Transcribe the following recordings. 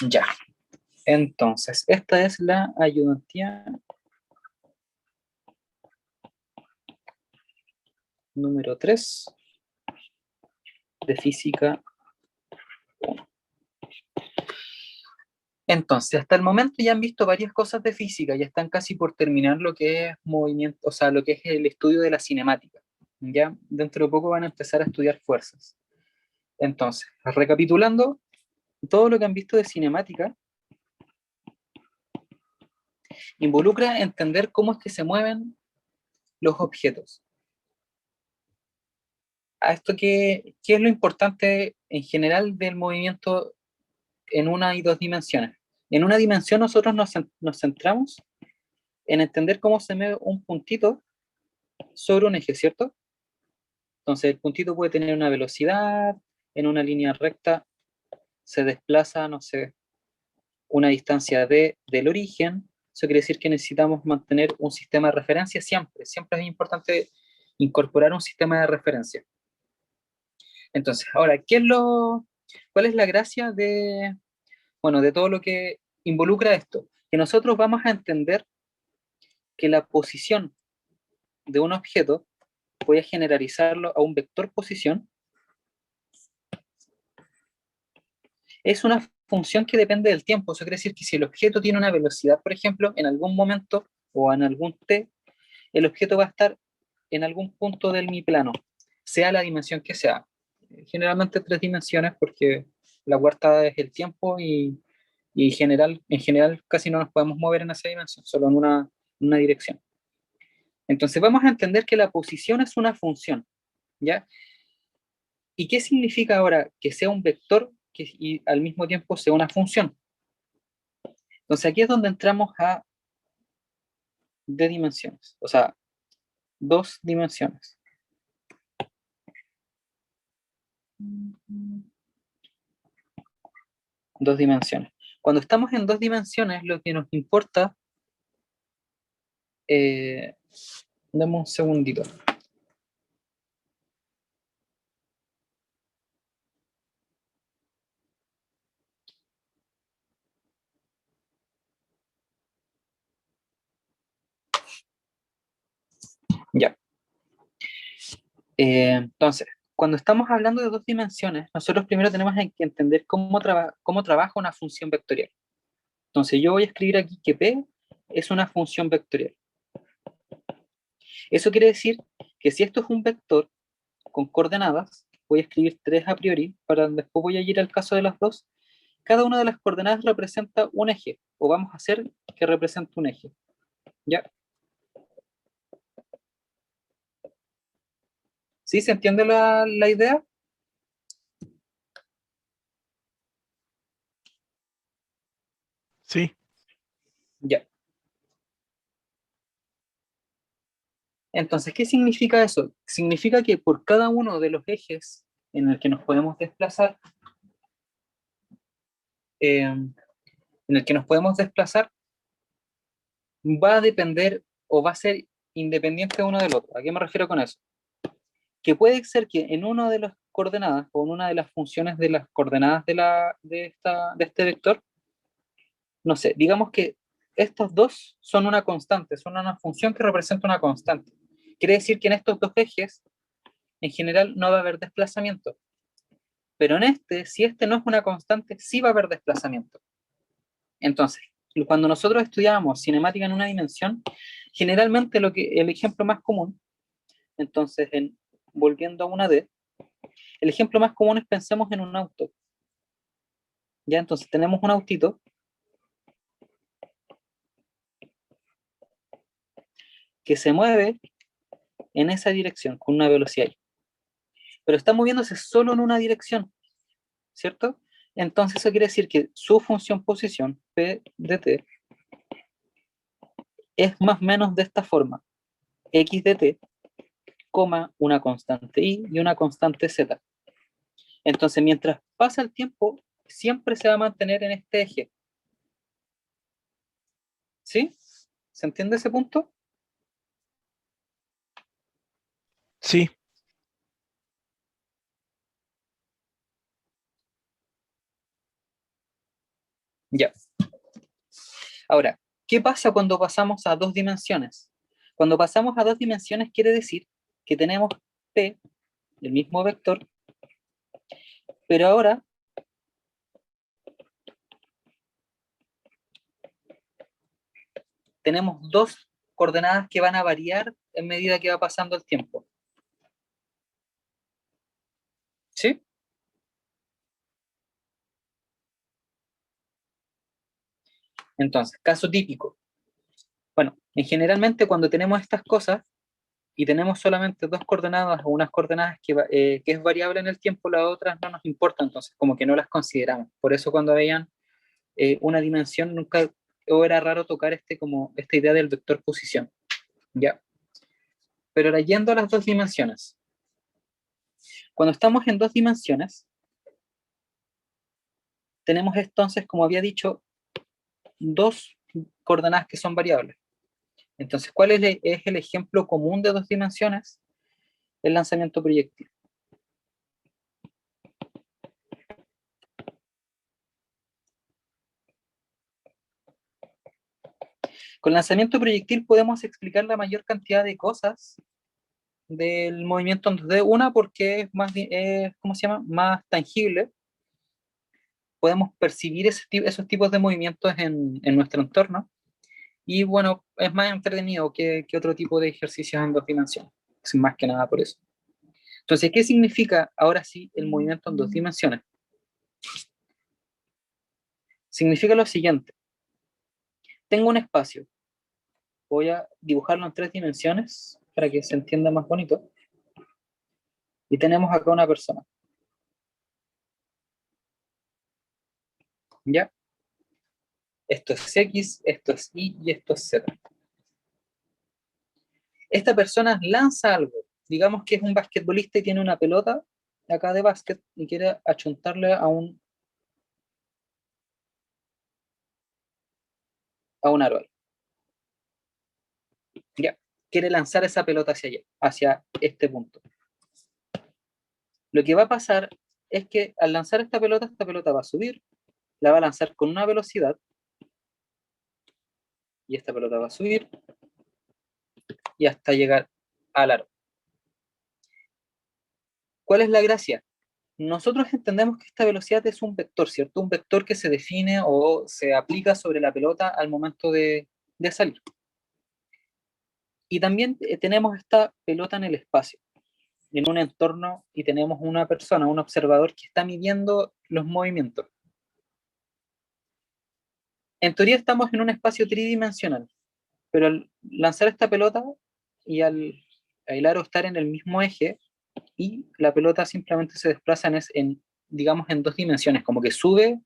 Ya. Entonces, esta es la ayudantía número 3 de física 1. Entonces, hasta el momento ya han visto varias cosas de física, ya están casi por terminar lo que es movimiento, o sea, lo que es el estudio de la cinemática. Ya dentro de poco van a empezar a estudiar fuerzas. Entonces, recapitulando, todo lo que han visto de cinemática involucra entender cómo es que se mueven los objetos. A esto ¿qué es lo importante en general del movimiento en una y dos dimensiones? En una dimensión nosotros nos centramos en entender cómo se mueve un puntito sobre un eje, ¿cierto? Entonces el puntito puede tener una velocidad, en una línea recta se desplaza, no sé, una distancia del origen. Eso quiere decir que necesitamos mantener un sistema de referencia siempre. Siempre es importante incorporar un sistema de referencia. Entonces, ahora, ¿cuál es la gracia bueno, de todo lo que involucra esto? Que nosotros vamos a entender que la posición de un objeto, voy a generalizarlo a un vector posición, es una función que depende del tiempo. Eso quiere decir que si el objeto tiene una velocidad, por ejemplo, en algún momento o en algún t, el objeto va a estar en algún punto del mi plano, sea la dimensión que sea. Generalmente tres dimensiones porque la cuarta es el tiempo y en general casi no nos podemos mover en esa dimensión, solo en una dirección. Entonces vamos a entender que la posición es una función, ¿ya? ¿Y qué significa ahora que sea un vector y al mismo tiempo sea una función? Entonces aquí es donde entramos a de dimensiones, o sea, dos dimensiones. Dos dimensiones. Cuando estamos en dos dimensiones, lo que nos importa, eh, dame un segundito. Ya. Entonces, cuando estamos hablando de dos dimensiones, nosotros primero tenemos que entender cómo trabaja una función vectorial. Entonces, yo voy a escribir aquí que P es una función vectorial. Eso quiere decir que si esto es un vector con coordenadas, voy a escribir 3 a priori, para después voy a ir al caso de las dos. Cada una de las coordenadas representa un eje, o vamos a hacer que represente un eje. ¿Ya? ¿Sí? ¿Se entiende la idea? Sí, Ya. Entonces, ¿qué significa eso? Significa que por cada uno de los ejes en el que nos podemos desplazar, va a depender o va a ser independiente uno del otro. ¿A qué me refiero con eso? Que puede ser que en una de las coordenadas o en una de las funciones de las coordenadas de este vector, no sé, digamos que estos dos son una constante, son una función que representa una constante. Quiere decir que en estos dos ejes, en general, no va a haber desplazamiento. Pero en si este no es una constante, sí va a haber desplazamiento. Entonces, cuando nosotros estudiamos cinemática en una dimensión, generalmente el ejemplo más común, entonces, volviendo a una D, el ejemplo más común es pensemos en un auto. Ya, entonces tenemos un autito que se mueve en esa dirección con una velocidad y, pero está moviéndose solo en una dirección, ¿cierto? Entonces eso quiere decir que su función posición, P de t, es más o menos de esta forma, x de t, una constante y una constante z. Entonces, mientras pasa el tiempo, siempre se va a mantener en este eje. ¿Sí? ¿Se entiende ese punto? sí. Ya. Ahora, ¿qué pasa cuando pasamos a dos dimensiones? Cuando pasamos a dos dimensiones quiere decir que tenemos P, el mismo vector, pero ahora tenemos dos coordenadas que van a variar en medida que va pasando el tiempo. ¿Sí? Entonces, caso típico. Bueno, generalmente cuando tenemos estas cosas y tenemos solamente dos coordenadas o unas coordenadas que es variable en el tiempo, las otras no nos importan, entonces como que no las consideramos. Por eso cuando veían una dimensión nunca, o era raro tocar como esta idea del vector posición. ¿Ya? Pero ahora yendo a las dos dimensiones. Cuando estamos en dos dimensiones, tenemos entonces, como había dicho, dos coordenadas que son variables. Entonces, ¿cuál es el ejemplo común de dos dimensiones? El lanzamiento proyectil. Con lanzamiento proyectil podemos explicar la mayor cantidad de cosas del movimiento en 2D. Una, porque es más, ¿cómo se llama? Más tangible. Podemos percibir esos tipos de movimientos en nuestro entorno. Y bueno, es más entretenido que otro tipo de ejercicios en dos dimensiones. Es más que nada por eso. Entonces, ¿qué significa ahora sí el movimiento en dos dimensiones? Significa lo siguiente. Tengo un espacio. Voy a dibujarlo en tres dimensiones para que se entienda más bonito. Y tenemos acá una persona. ¿Ya? Esto es X, esto es Y y esto es Z. Esta persona lanza algo. Digamos que es un basquetbolista y tiene una pelota acá de básquet y quiere achuntarle a un aro. ¿Ya? Quiere lanzar esa pelota hacia allá, hacia este punto. Lo que va a pasar es que al lanzar esta pelota va a subir, la va a lanzar con una velocidad, y esta pelota va a subir, y hasta llegar al aro. ¿Cuál es la gracia? Nosotros entendemos que esta velocidad es un vector, ¿cierto? Un vector que se define o se aplica sobre la pelota al momento de salir. Y también tenemos esta pelota en el espacio, en un entorno, y tenemos una persona, un observador que está midiendo los movimientos. En teoría estamos en un espacio tridimensional, pero al lanzar esta pelota y al aro estar en el mismo eje, y la pelota simplemente se desplaza digamos, en dos dimensiones, como que sube,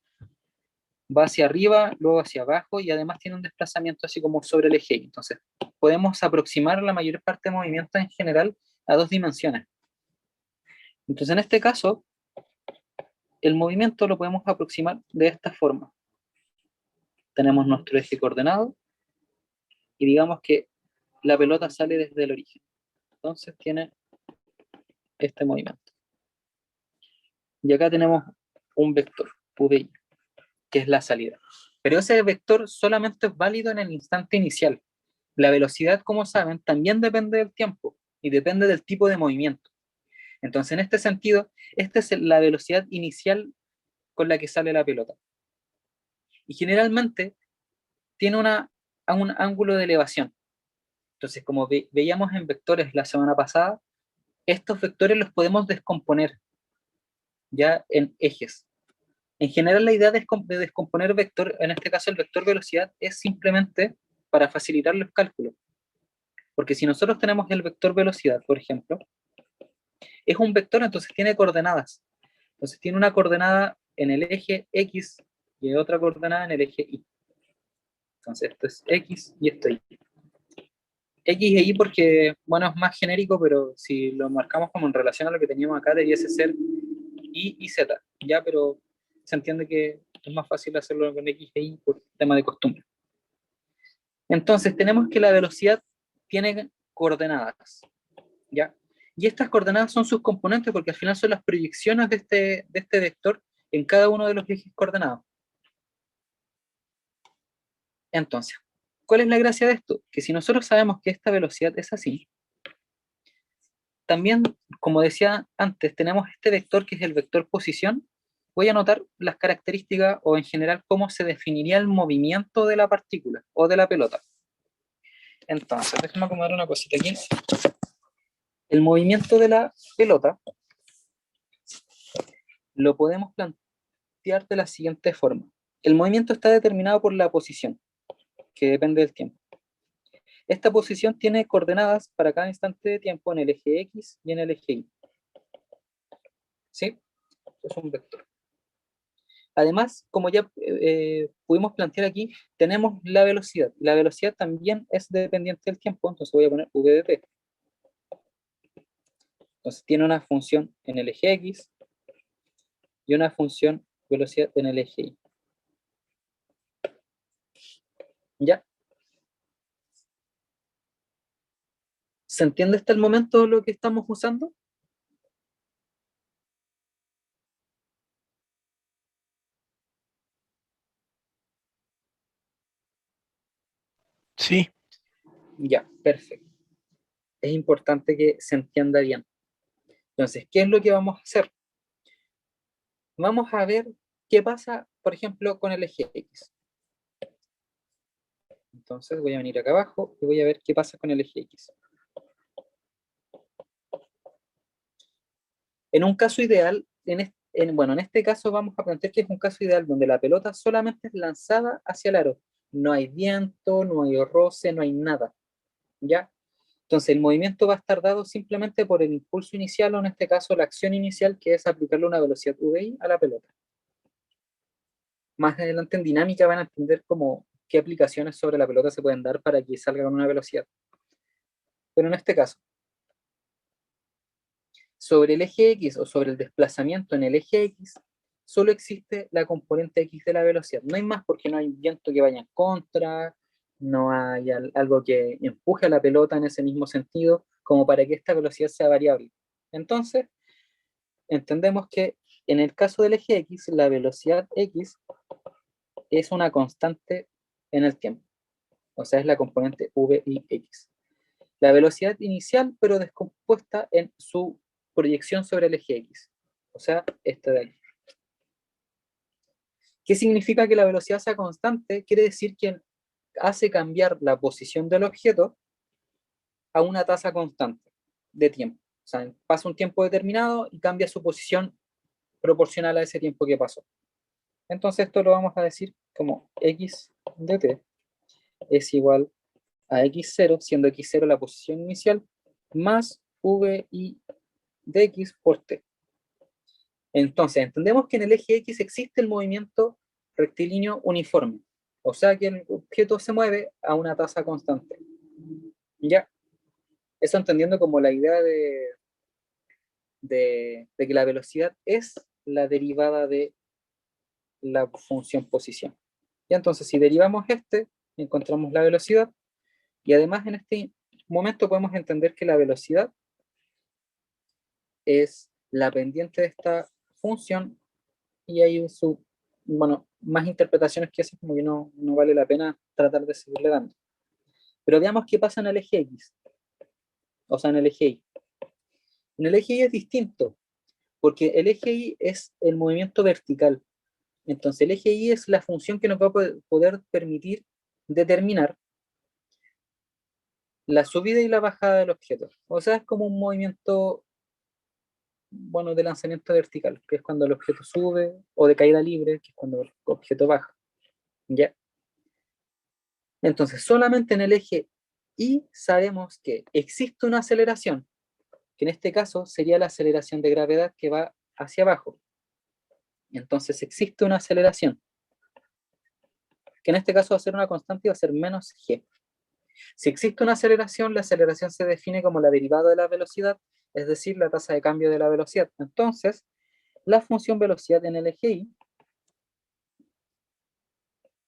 va hacia arriba, luego hacia abajo, y además tiene un desplazamiento así como sobre el eje. Entonces, podemos aproximar la mayor parte de movimiento en general a dos dimensiones. Entonces, en este caso, el movimiento lo podemos aproximar de esta forma. Tenemos nuestro eje coordenado, y digamos que la pelota sale desde el origen. Entonces tiene este movimiento. Y acá tenemos un vector, VI, que es la salida. Pero ese vector solamente es válido en el instante inicial. La velocidad, como saben, también depende del tiempo y depende del tipo de movimiento. Entonces, en este sentido, esta es la velocidad inicial con la que sale la pelota. Y generalmente tiene un ángulo de elevación. Entonces, como veíamos en vectores la semana pasada, estos vectores los podemos descomponer ya en ejes. En general, la idea de descomponer vector, en este caso el vector velocidad, es simplemente para facilitar los cálculos. Porque si nosotros tenemos el vector velocidad, por ejemplo, es un vector, entonces tiene coordenadas. Entonces tiene una coordenada en el eje X y otra coordenada en el eje Y. Entonces esto es X y esto es Y. X e Y porque, bueno, es más genérico, pero si lo marcamos como en relación a lo que teníamos acá, debiese ser Y y Z, ¿ya? Pero se entiende que es más fácil hacerlo con X e Y por tema de costumbre. Entonces tenemos que la velocidad tiene coordenadas, ¿ya? Y estas coordenadas son sus componentes porque al final son las proyecciones de este vector en cada uno de los ejes coordenados. Entonces, ¿cuál es la gracia de esto? Que si nosotros sabemos que esta velocidad es así, también, como decía antes, tenemos este vector que es el vector posición. Voy a anotar las características o en general cómo se definiría el movimiento de la partícula o de la pelota. Entonces, déjame acomodar una cosita aquí. El movimiento de la pelota lo podemos plantear de la siguiente forma. El movimiento está determinado por la posición, que depende del tiempo. Esta posición tiene coordenadas para cada instante de tiempo en el eje X y en el eje Y. ¿Sí? Es un vector. Además, como ya pudimos plantear aquí, tenemos la velocidad. La velocidad también es dependiente del tiempo, entonces voy a poner v de t. Entonces tiene una función en el eje X y una función velocidad en el eje Y. ¿Ya? ¿Se entiende hasta el momento lo que estamos usando? Sí, Ya, perfecto. Es importante que se entienda bien. Entonces, ¿qué es lo que vamos a hacer? Vamos a ver qué pasa, por ejemplo, con el eje X. Entonces voy a venir acá abajo y voy a ver qué pasa con el eje X. En un caso ideal, bueno, en este caso vamos a plantear que es un caso ideal donde la pelota solamente es lanzada hacia el aro. No hay viento, no hay roce, no hay nada. ¿Ya? Entonces el movimiento va a estar dado simplemente por el impulso inicial, o en este caso la acción inicial, que es aplicarle una velocidad VI a la pelota. Más adelante en dinámica van a entender cómo qué aplicaciones sobre la pelota se pueden dar para que salga con una velocidad. Pero en este caso, sobre el eje X o sobre el desplazamiento en el eje X, solo existe la componente X de la velocidad. No hay más porque no hay viento que vaya en contra, no hay algo que empuje a la pelota en ese mismo sentido, como para que esta velocidad sea variable. Entonces, entendemos que en el caso del eje X, la velocidad X es una constante en el tiempo. O sea, es la componente VIX. La velocidad inicial, pero descompuesta en su proyección sobre el eje X. O sea, esta de aquí. ¿Qué significa que la velocidad sea constante? Quiere decir que hace cambiar la posición del objeto a una tasa constante de tiempo. O sea, pasa un tiempo determinado y cambia su posición proporcional a ese tiempo que pasó. Entonces esto lo vamos a decir como x de t es igual a x0, siendo x0 la posición inicial, más vi de x por t. Entonces, entendemos que en el eje X existe el movimiento rectilíneo uniforme, o sea que el objeto se mueve a una tasa constante. Ya, eso entendiendo como la idea de que la velocidad es la derivada de la función posición. Y entonces, si derivamos encontramos la velocidad, y además en este momento podemos entender que la velocidad es la pendiente de esta función, y hay bueno, más interpretaciones que esas, como que no vale la pena tratar de seguirle dando. Pero veamos qué pasa en el eje X, o sea, en el eje Y. En el eje Y es distinto, porque el eje Y es el movimiento vertical. Entonces, el eje Y es la función que nos va a poder permitir determinar la subida y la bajada del objeto. O sea, es como un movimiento, bueno, de lanzamiento vertical, que es cuando el objeto sube, o de caída libre, que es cuando el objeto baja. ¿Ya? Entonces, solamente en el eje Y sabemos que existe una aceleración, que en este caso sería la aceleración de gravedad que va hacia abajo. Entonces existe una aceleración, que en este caso va a ser una constante y va a ser menos g. Si existe una aceleración, la aceleración se define como la derivada de la velocidad, es decir, la tasa de cambio de la velocidad. Entonces, la función velocidad en el eje Y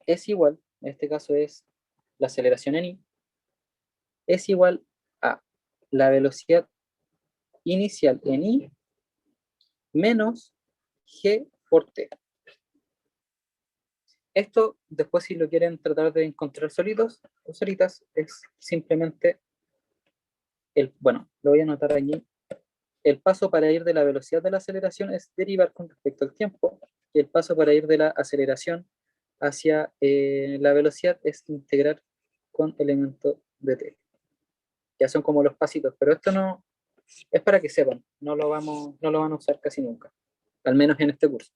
es igual, en este caso es la aceleración en Y, es igual a la velocidad inicial en Y menos g por t. Esto, después si lo quieren tratar de encontrar solitos o solitas, es simplemente bueno, lo voy a anotar aquí. El paso para ir de la velocidad de la aceleración es derivar con respecto al tiempo, y el paso para ir de la aceleración hacia la velocidad es integrar con elemento de t. Ya son como los pasitos, pero esto no es para que sepan, no lo van a usar casi nunca, al menos en este curso.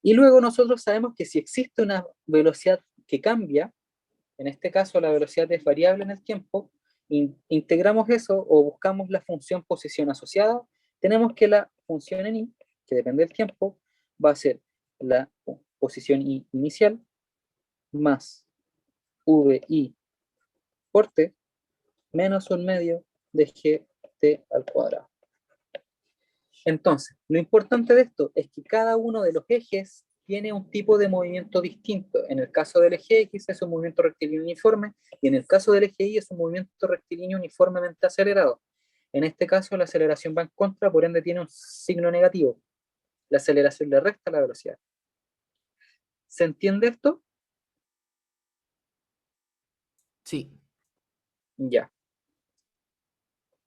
Y luego nosotros sabemos que si existe una velocidad que cambia, en este caso la velocidad es variable en el tiempo, integramos eso o buscamos la función posición asociada, tenemos que la función en i, que depende del tiempo, va a ser la posición i inicial más vi por t menos un medio de gt al cuadrado. Entonces, lo importante de esto es que cada uno de los ejes tiene un tipo de movimiento distinto. En el caso del eje X es un movimiento rectilíneo uniforme y en el caso del eje Y es un movimiento rectilíneo uniformemente acelerado. En este caso la aceleración va en contra, por ende tiene un signo negativo. La aceleración le resta la velocidad. ¿Se entiende esto? Sí. Ya.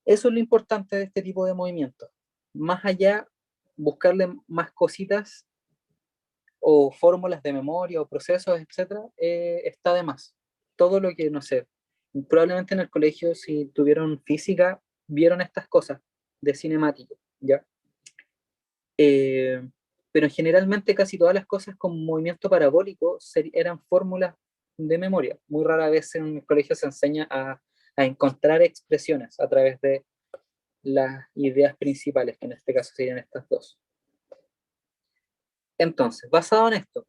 Eso es lo importante de este tipo de movimientos. Más allá, buscarle más cositas o fórmulas de memoria o procesos, etcétera, está de más. Todo lo que, no sé, probablemente en el colegio, si tuvieron física, vieron estas cosas de cinemático, ¿ya? Eh, pero generalmente casi todas las cosas con movimiento parabólico eran fórmulas de memoria. Muy rara vez en el colegio se enseña a encontrar expresiones a través de las ideas principales, que en este caso serían estas dos. Entonces, basado en esto,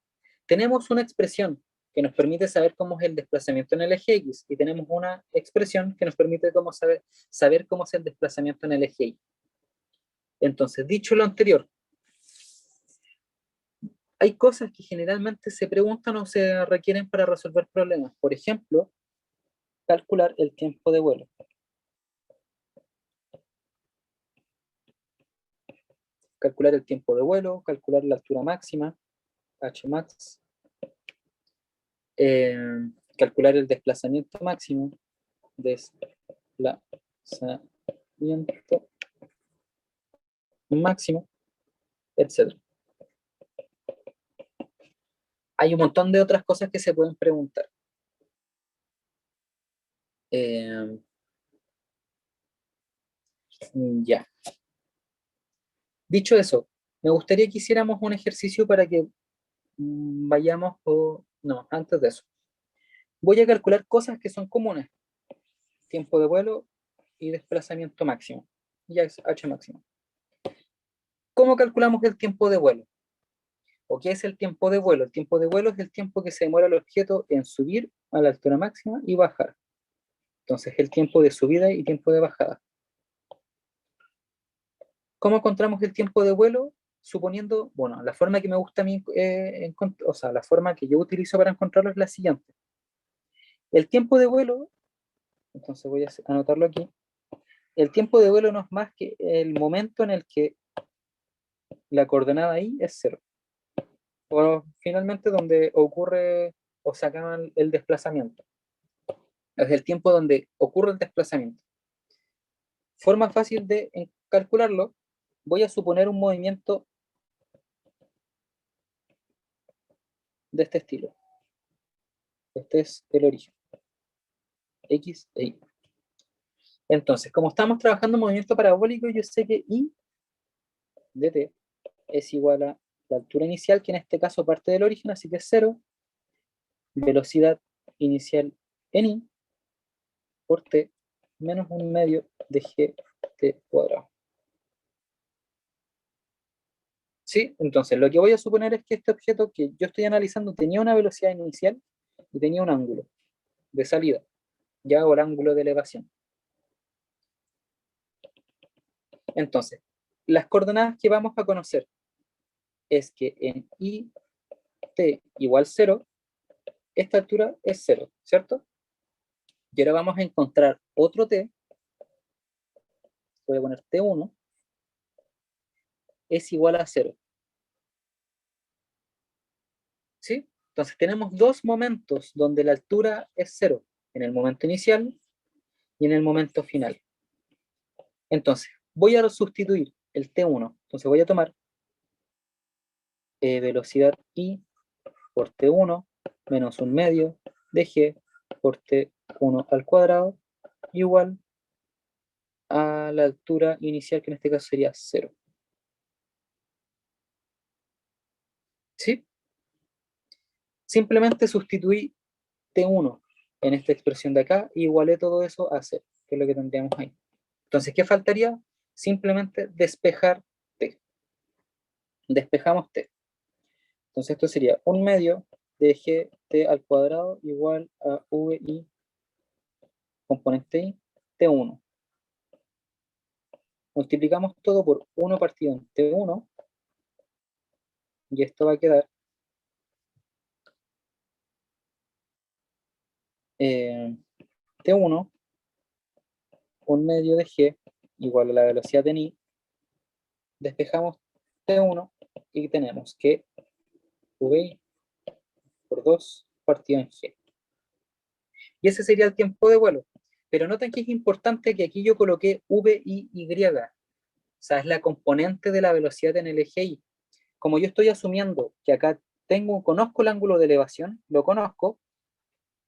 tenemos una expresión que nos permite saber cómo es el desplazamiento en el eje X y tenemos una expresión que nos permite saber cómo es el desplazamiento en el eje Y. Entonces, dicho lo anterior, hay cosas que generalmente se preguntan o se requieren para resolver problemas. Por ejemplo, calcular el tiempo de vuelo. Calcular el tiempo de vuelo, calcular la altura máxima, Hmax, calcular el desplazamiento máximo, desplazamiento máximo, etc. Hay un montón de otras cosas que se pueden preguntar. Ya. Dicho eso, me gustaría que hiciéramos un ejercicio para que vayamos, no, antes de eso. Voy a calcular cosas que son comunes. Tiempo de vuelo y desplazamiento máximo. Ya es h máximo. ¿Cómo calculamos el tiempo de vuelo? ¿O qué es el tiempo de vuelo? El tiempo de vuelo es el tiempo que se demora el objeto en subir a la altura máxima y bajar. Entonces, el tiempo de subida y tiempo de bajada. ¿Cómo encontramos el tiempo de vuelo? Suponiendo, bueno, la forma que me gusta a mí, o sea, la forma que yo utilizo para encontrarlo es la siguiente. El tiempo de vuelo, entonces voy a anotarlo aquí, el tiempo de vuelo no es más que el momento en el que la coordenada i es 0. O finalmente donde ocurre o se acaba el desplazamiento. Es el tiempo donde ocurre el desplazamiento. Forma fácil de calcularlo, voy a suponer un movimiento de este estilo. Este es el origen. X e Y. Entonces, como estamos trabajando en movimiento parabólico, yo sé que I de t es igual a la altura inicial, que en este caso parte del origen, así que es 0, velocidad inicial en I por t menos un medio de gt cuadrado. ¿Sí? Entonces, lo que voy a suponer es que este objeto que yo estoy analizando tenía una velocidad inicial y tenía un ángulo de salida, ya o el ángulo de elevación. Entonces, las coordenadas que vamos a conocer es que en I t igual 0, esta altura es 0, ¿cierto? Y ahora vamos a encontrar otro t, voy a poner t1, es igual a 0. ¿Sí? Entonces tenemos dos momentos donde la altura es 0, en el momento inicial y en el momento final. Entonces, voy a sustituir el T1. Entonces voy a tomar velocidad I por T1 menos un medio de G por T1 al cuadrado igual a la altura inicial, que en este caso sería 0. ¿Sí? Simplemente sustituí T1 en esta expresión de acá y igualé todo eso a 0, que es lo que tendríamos ahí. Entonces, ¿qué faltaría? Simplemente despejar T. Despejamos T. Entonces esto sería un medio de gt al cuadrado igual a vi componente i t1. Multiplicamos todo por 1 partido en t1 y esto va a quedar t1, un medio de g igual a la velocidad en i. Despejamos t1 y tenemos que vi por 2 partido en g. Y ese sería el tiempo de vuelo. Pero noten que es importante que aquí yo coloqué vi, o sea, es la componente de la velocidad en el eje y. Como yo estoy asumiendo que acá conozco el ángulo de elevación, lo conozco,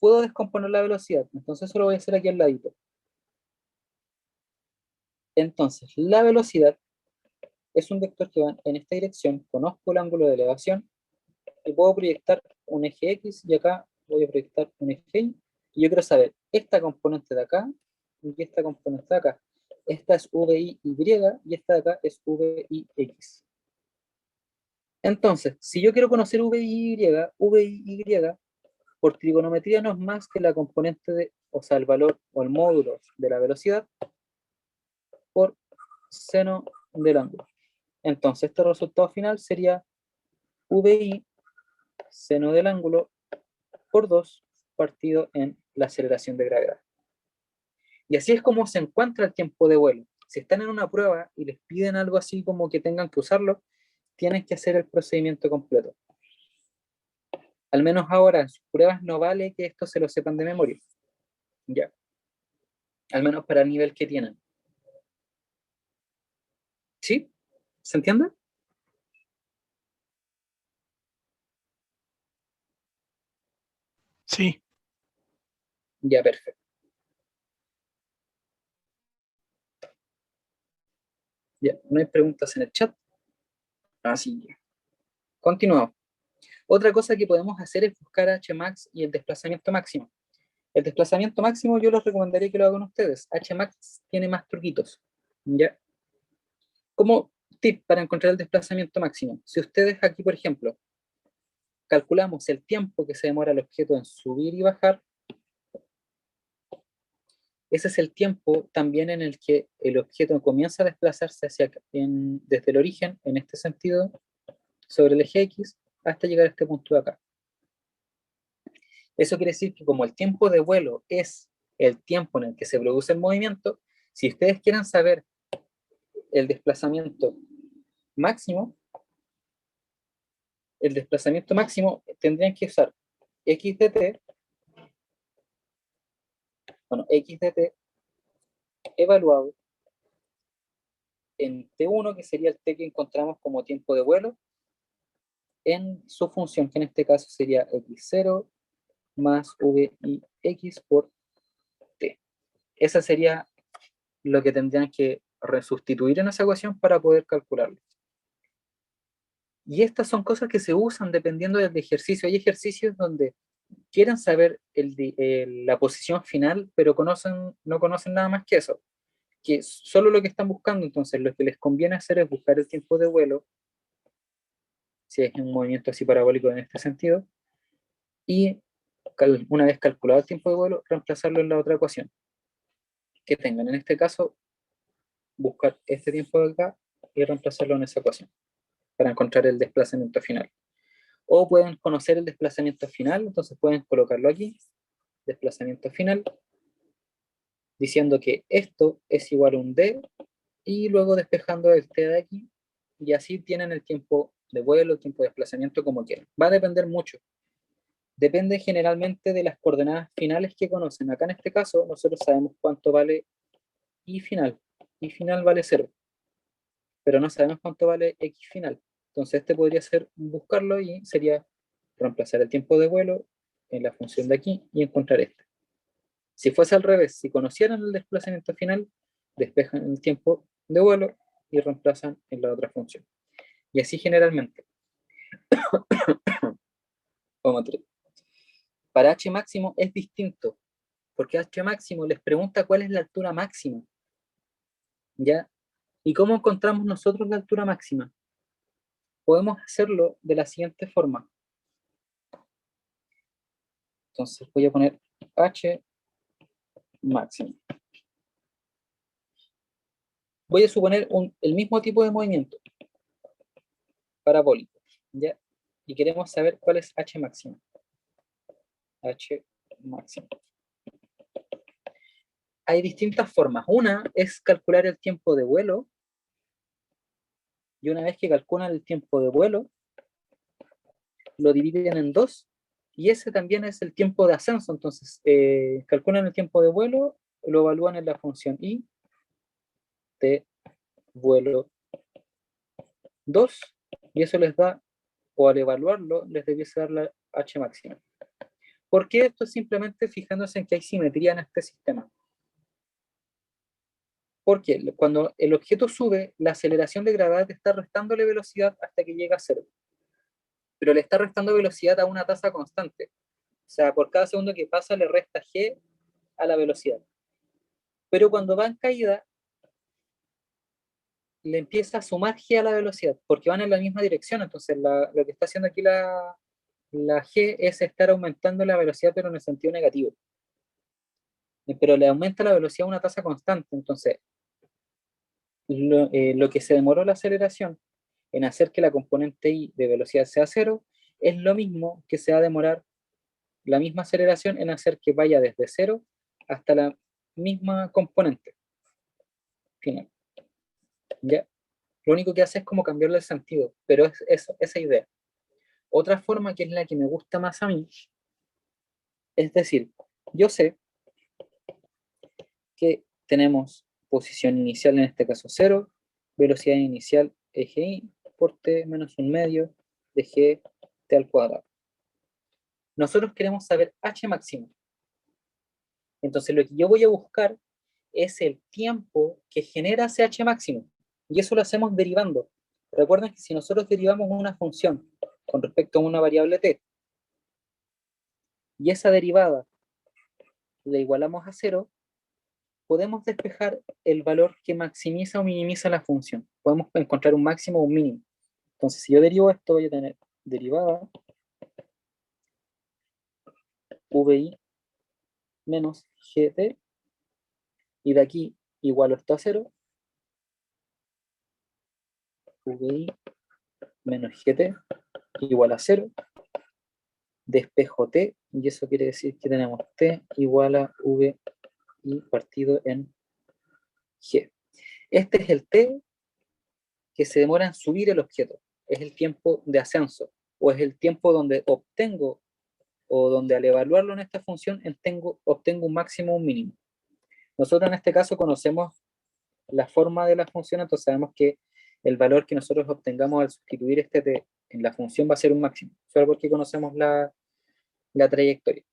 puedo descomponer la velocidad. Entonces eso lo voy a hacer aquí al ladito. Entonces, la velocidad es un vector que va en esta dirección, conozco el ángulo de elevación, y puedo proyectar un eje X, y acá voy a proyectar un eje Y, y yo quiero saber esta componente de acá, y esta componente de acá. Esta es VI Y, y esta de acá es VI X. Entonces, si yo quiero conocer VI Y, por trigonometría no es más que la componente de, o sea, el valor o el módulo de la velocidad por seno del ángulo. Entonces, este resultado final sería VI seno del ángulo por 2 partido en la aceleración de gravedad. Y así es como se encuentra el tiempo de vuelo. Si están en una prueba y les piden algo así como que tengan que usarlo, tienen que hacer el procedimiento completo. Al menos ahora en sus pruebas no vale que esto se lo sepan de memoria. Ya. Al menos para el nivel que tienen. ¿Sí? ¿Se entiende? Sí, Ya, perfecto. Ya, no hay preguntas en el chat. Así que, continuamos. Otra cosa que podemos hacer es buscar Hmax y el desplazamiento máximo. El desplazamiento máximo yo les recomendaría que lo hagan ustedes. Hmax tiene más truquitos. ¿Ya? Como tip para encontrar el desplazamiento máximo. Si ustedes aquí, por ejemplo, calculamos el tiempo que se demora el objeto en subir y bajar, ese es el tiempo también en el que el objeto comienza a desplazarse desde el origen, en este sentido, sobre el eje X, hasta llegar a este punto de acá. Eso quiere decir que como el tiempo de vuelo es el tiempo en el que se produce el movimiento, si ustedes quieren saber el desplazamiento máximo, tendrían que usar x de t, bueno, x de t evaluado en t1, que sería el t que encontramos como tiempo de vuelo, en su función, que en este caso sería x0 más vix por t. Esa sería lo que tendrían que resustituir en esa ecuación para poder calcularlo. Y estas son cosas que se usan dependiendo del ejercicio. Hay ejercicios donde quieren saber la posición final, pero no conocen nada más que eso, que es solo lo que están buscando. Entonces lo que les conviene hacer es buscar el tiempo de vuelo, si es un movimiento así parabólico en este sentido, y una vez calculado el tiempo de vuelo, reemplazarlo en la otra ecuación que tengan. En este caso, buscar este tiempo de acá y reemplazarlo en esa ecuación para encontrar el desplazamiento final. O pueden conocer el desplazamiento final, entonces pueden colocarlo aquí, desplazamiento final, diciendo que esto es igual a un d, y luego despejando el t de aquí, y así tienen el tiempo de vuelo, tiempo de desplazamiento, como quieran. Va a depender mucho. Depende generalmente de las coordenadas finales que conocen. Acá en este caso, nosotros sabemos cuánto vale y final. Y final vale 0, pero no sabemos cuánto vale x final. Entonces este podría ser buscarlo y sería reemplazar el tiempo de vuelo en la función de aquí y encontrar este. Si fuese al revés, si conocieran el desplazamiento final, despejan el tiempo de vuelo y reemplazan en la otra función. Y así generalmente. Para h máximo es distinto, porque h máximo les pregunta cuál es la altura máxima. ¿Ya? ¿Y cómo encontramos nosotros la altura máxima? Podemos hacerlo de la siguiente forma. Entonces voy a poner h máximo. Voy a suponer el mismo tipo de movimiento parabólico, ¿ya? Y queremos saber cuál es h máximo. H máximo. Hay distintas formas. Una es calcular el tiempo de vuelo, y una vez que calculan el tiempo de vuelo, lo dividen en dos, y ese también es el tiempo de ascenso. Entonces, calculan el tiempo de vuelo, lo evalúan en la función y de vuelo 2, y eso les da, o al evaluarlo, les debiese dar la h máxima. ¿Por qué esto? Es simplemente fijándose en que hay simetría en este sistema. Porque cuando el objeto sube, la aceleración de gravedad está restándole velocidad hasta que llega a 0. Pero le está restando velocidad a una tasa constante. O sea, por cada segundo que pasa le resta g a la velocidad. Pero cuando va en caída, le empieza a sumar g a la velocidad, porque van en la misma dirección. Entonces, lo que está haciendo aquí la g es estar aumentando la velocidad, pero en el sentido negativo. Pero le aumenta la velocidad a una tasa constante. Entonces, lo que se demoró la aceleración en hacer que la componente i de velocidad sea 0 es lo mismo que se va a demorar la misma aceleración en hacer que vaya desde 0 hasta la misma componente final. ¿Ya? Lo único que hace es como cambiarle el sentido, pero es esa idea. Otra forma, que es la que me gusta más a mí, es decir, yo sé que tenemos posición inicial, en este caso 0, velocidad inicial eje y por t menos un medio de g t al cuadrado. Nosotros queremos saber h máximo. Entonces lo que yo voy a buscar es el tiempo que genera ese h máximo. Y eso lo hacemos derivando. Recuerden que si nosotros derivamos una función con respecto a una variable t, y esa derivada la igualamos a 0, podemos despejar el valor que maximiza o minimiza la función. Podemos encontrar un máximo o un mínimo. Entonces, si yo derivo esto, voy a tener derivada vi menos gt, y de aquí igualo esto a 0, vi menos gt igual a 0, despejo t, y eso quiere decir que tenemos t igual a vi partido en g. Este es el t que se demora en subir el objeto, es el tiempo de ascenso, o es el tiempo donde obtengo, o donde al evaluarlo en esta función obtengo un máximo o un mínimo. Nosotros en este caso conocemos la forma de la función, entonces sabemos que el valor que nosotros obtengamos al sustituir este t en la función va a ser un máximo, solo porque conocemos la trayectoria.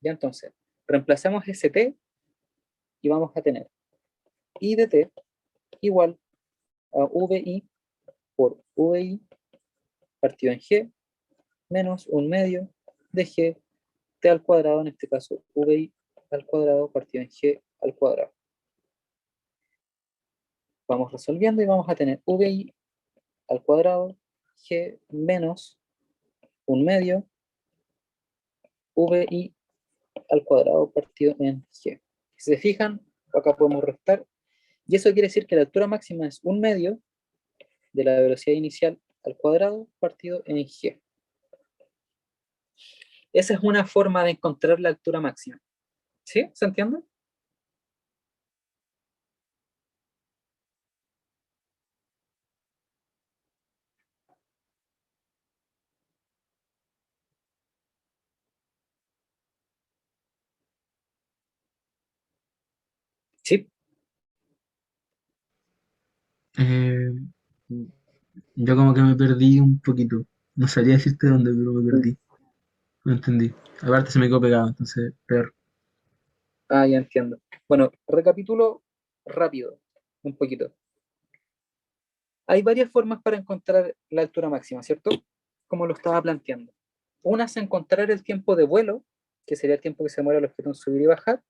Ya, entonces, reemplazamos ese t y vamos a tener i de t igual a vi por vi partido en g menos un medio de g t al cuadrado, en este caso vi al cuadrado partido en g al cuadrado. Vamos resolviendo y vamos a tener vi al cuadrado, g menos un medio, vi al cuadrado partido en g. Si se fijan, acá podemos restar, y eso quiere decir que la altura máxima es un medio de la velocidad inicial al cuadrado partido en g. Esa es una forma de encontrar la altura máxima. ¿Sí? ¿Se entiende? Eh, yo como que me perdí un poquito. No sabría decirte dónde, pero me perdí. No entendí. Aparte se me quedó pegado, entonces, peor. Ah, ya entiendo. Bueno, recapitulo rápido, un poquito. Hay varias formas para encontrar la altura máxima, ¿cierto? Como lo estaba planteando. Una es encontrar el tiempo de vuelo, que sería el tiempo que se demora el objeto en subir y bajar,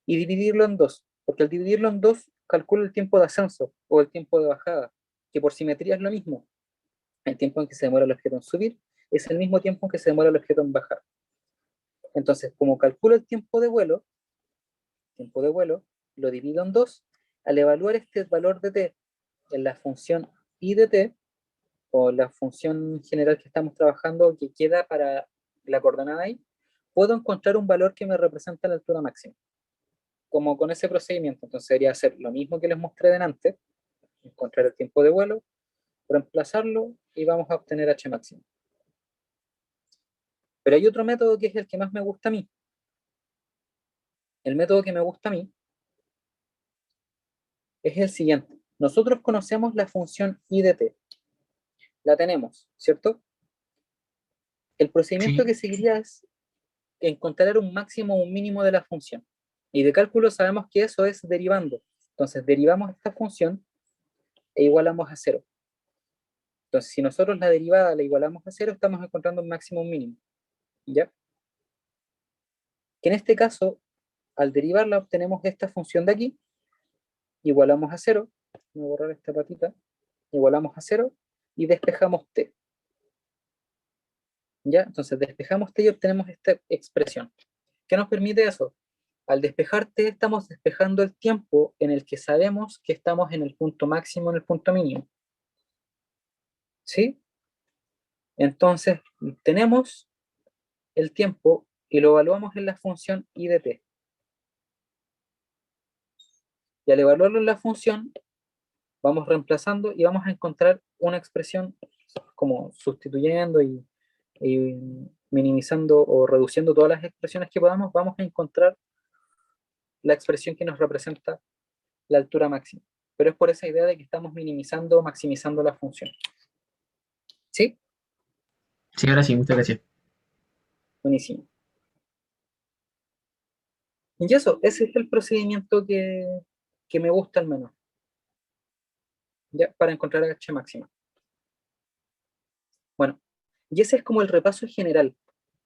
y dividirlo en dos, porque al dividirlo en dos calcula el tiempo de ascenso o el tiempo de bajada, que por simetría es lo mismo. El tiempo en que se demora el objeto en subir es el mismo tiempo en que se demora el objeto en bajar. Entonces, como calculo el tiempo de vuelo, lo divido en dos. Al evaluar este valor de t en la función i de t, o la función general que estamos trabajando que queda para la coordenada y, puedo encontrar un valor que me representa la altura máxima, como con ese procedimiento. Entonces sería hacer lo mismo que les mostré delante, encontrar el tiempo de vuelo, reemplazarlo y vamos a obtener h máximo. Pero hay otro método que es el que más me gusta a mí. El método que me gusta a mí es el siguiente. Nosotros conocemos la función i de t, la tenemos, ¿cierto? El procedimiento Sí, que seguiría es encontrar un máximo o un mínimo de la función. Y de cálculo sabemos que eso es derivando. Entonces derivamos esta función e igualamos a cero. Entonces si nosotros la derivada la igualamos a cero, estamos encontrando un máximo o un mínimo. ¿Ya? Que en este caso, al derivarla obtenemos esta función de aquí, igualamos a cero, voy a borrar esta patita, igualamos a cero y despejamos t. ¿Ya? Entonces despejamos t y obtenemos esta expresión. ¿Qué nos permite eso? Al despejar t, estamos despejando el tiempo en el que sabemos que estamos en el punto máximo, en el punto mínimo. ¿Sí? Entonces, tenemos el tiempo y lo evaluamos en la función i de t. Y al evaluarlo en la función, vamos reemplazando y vamos a encontrar una expresión como sustituyendo y minimizando o reduciendo todas las expresiones que podamos, vamos a encontrar la expresión que nos representa la altura máxima. Pero es por esa idea de que estamos minimizando o maximizando la función. ¿Sí? sí, ahora sí, muchas gracias. Buenísimo. Y eso, ese es el procedimiento que me gusta al menos, ya, para encontrar H máxima. Bueno, y ese es como el repaso general.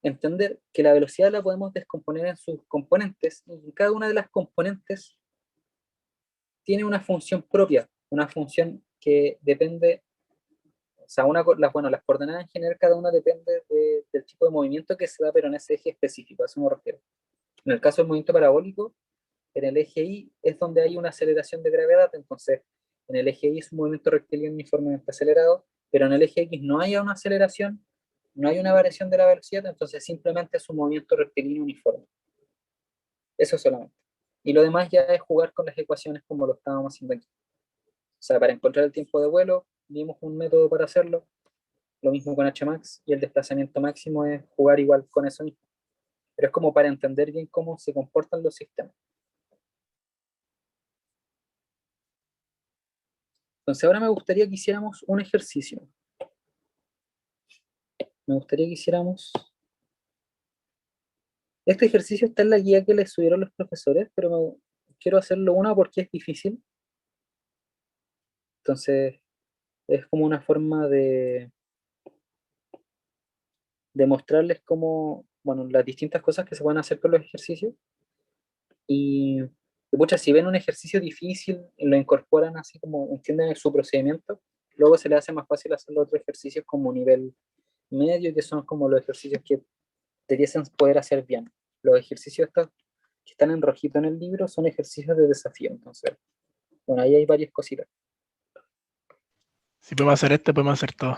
Entender que la velocidad la podemos descomponer en sus componentes y cada una de las componentes tiene una función propia, una función que depende, o sea, las coordenadas en general, cada una depende del tipo de movimiento que se da, pero en ese eje específico, a eso me refiero. En el caso del movimiento parabólico, en el eje Y es donde hay una aceleración de gravedad, entonces en el eje Y es un movimiento rectilíneo uniformemente acelerado, pero en el eje X no hay una aceleración, no hay una variación de la velocidad, entonces simplemente es un movimiento rectilíneo uniforme. Eso solamente. Y lo demás ya es jugar con las ecuaciones como lo estábamos haciendo aquí. O sea, para encontrar el tiempo de vuelo, vimos un método para hacerlo, lo mismo con Hmax, y el desplazamiento máximo es jugar igual con eso mismo. Pero es como para entender bien cómo se comportan los sistemas. Entonces ahora me gustaría que hiciéramos un ejercicio. Me gustaría que hiciéramos... Este ejercicio está en la guía que les subieron los profesores, pero quiero hacerlo una porque es difícil. Entonces es como una forma de mostrarles cómo, bueno, las distintas cosas que se pueden hacer con los ejercicios. Y pucha, si ven un ejercicio difícil, lo incorporan así como entienden su procedimiento, luego se les hace más fácil hacer los otros ejercicios como nivel medio, que son como los ejercicios que debiesen poder hacer bien. Los ejercicios estos que están en rojito en el libro son ejercicios de desafío, entonces, bueno, ahí hay varias cositas. Si podemos hacer este, podemos hacer todo.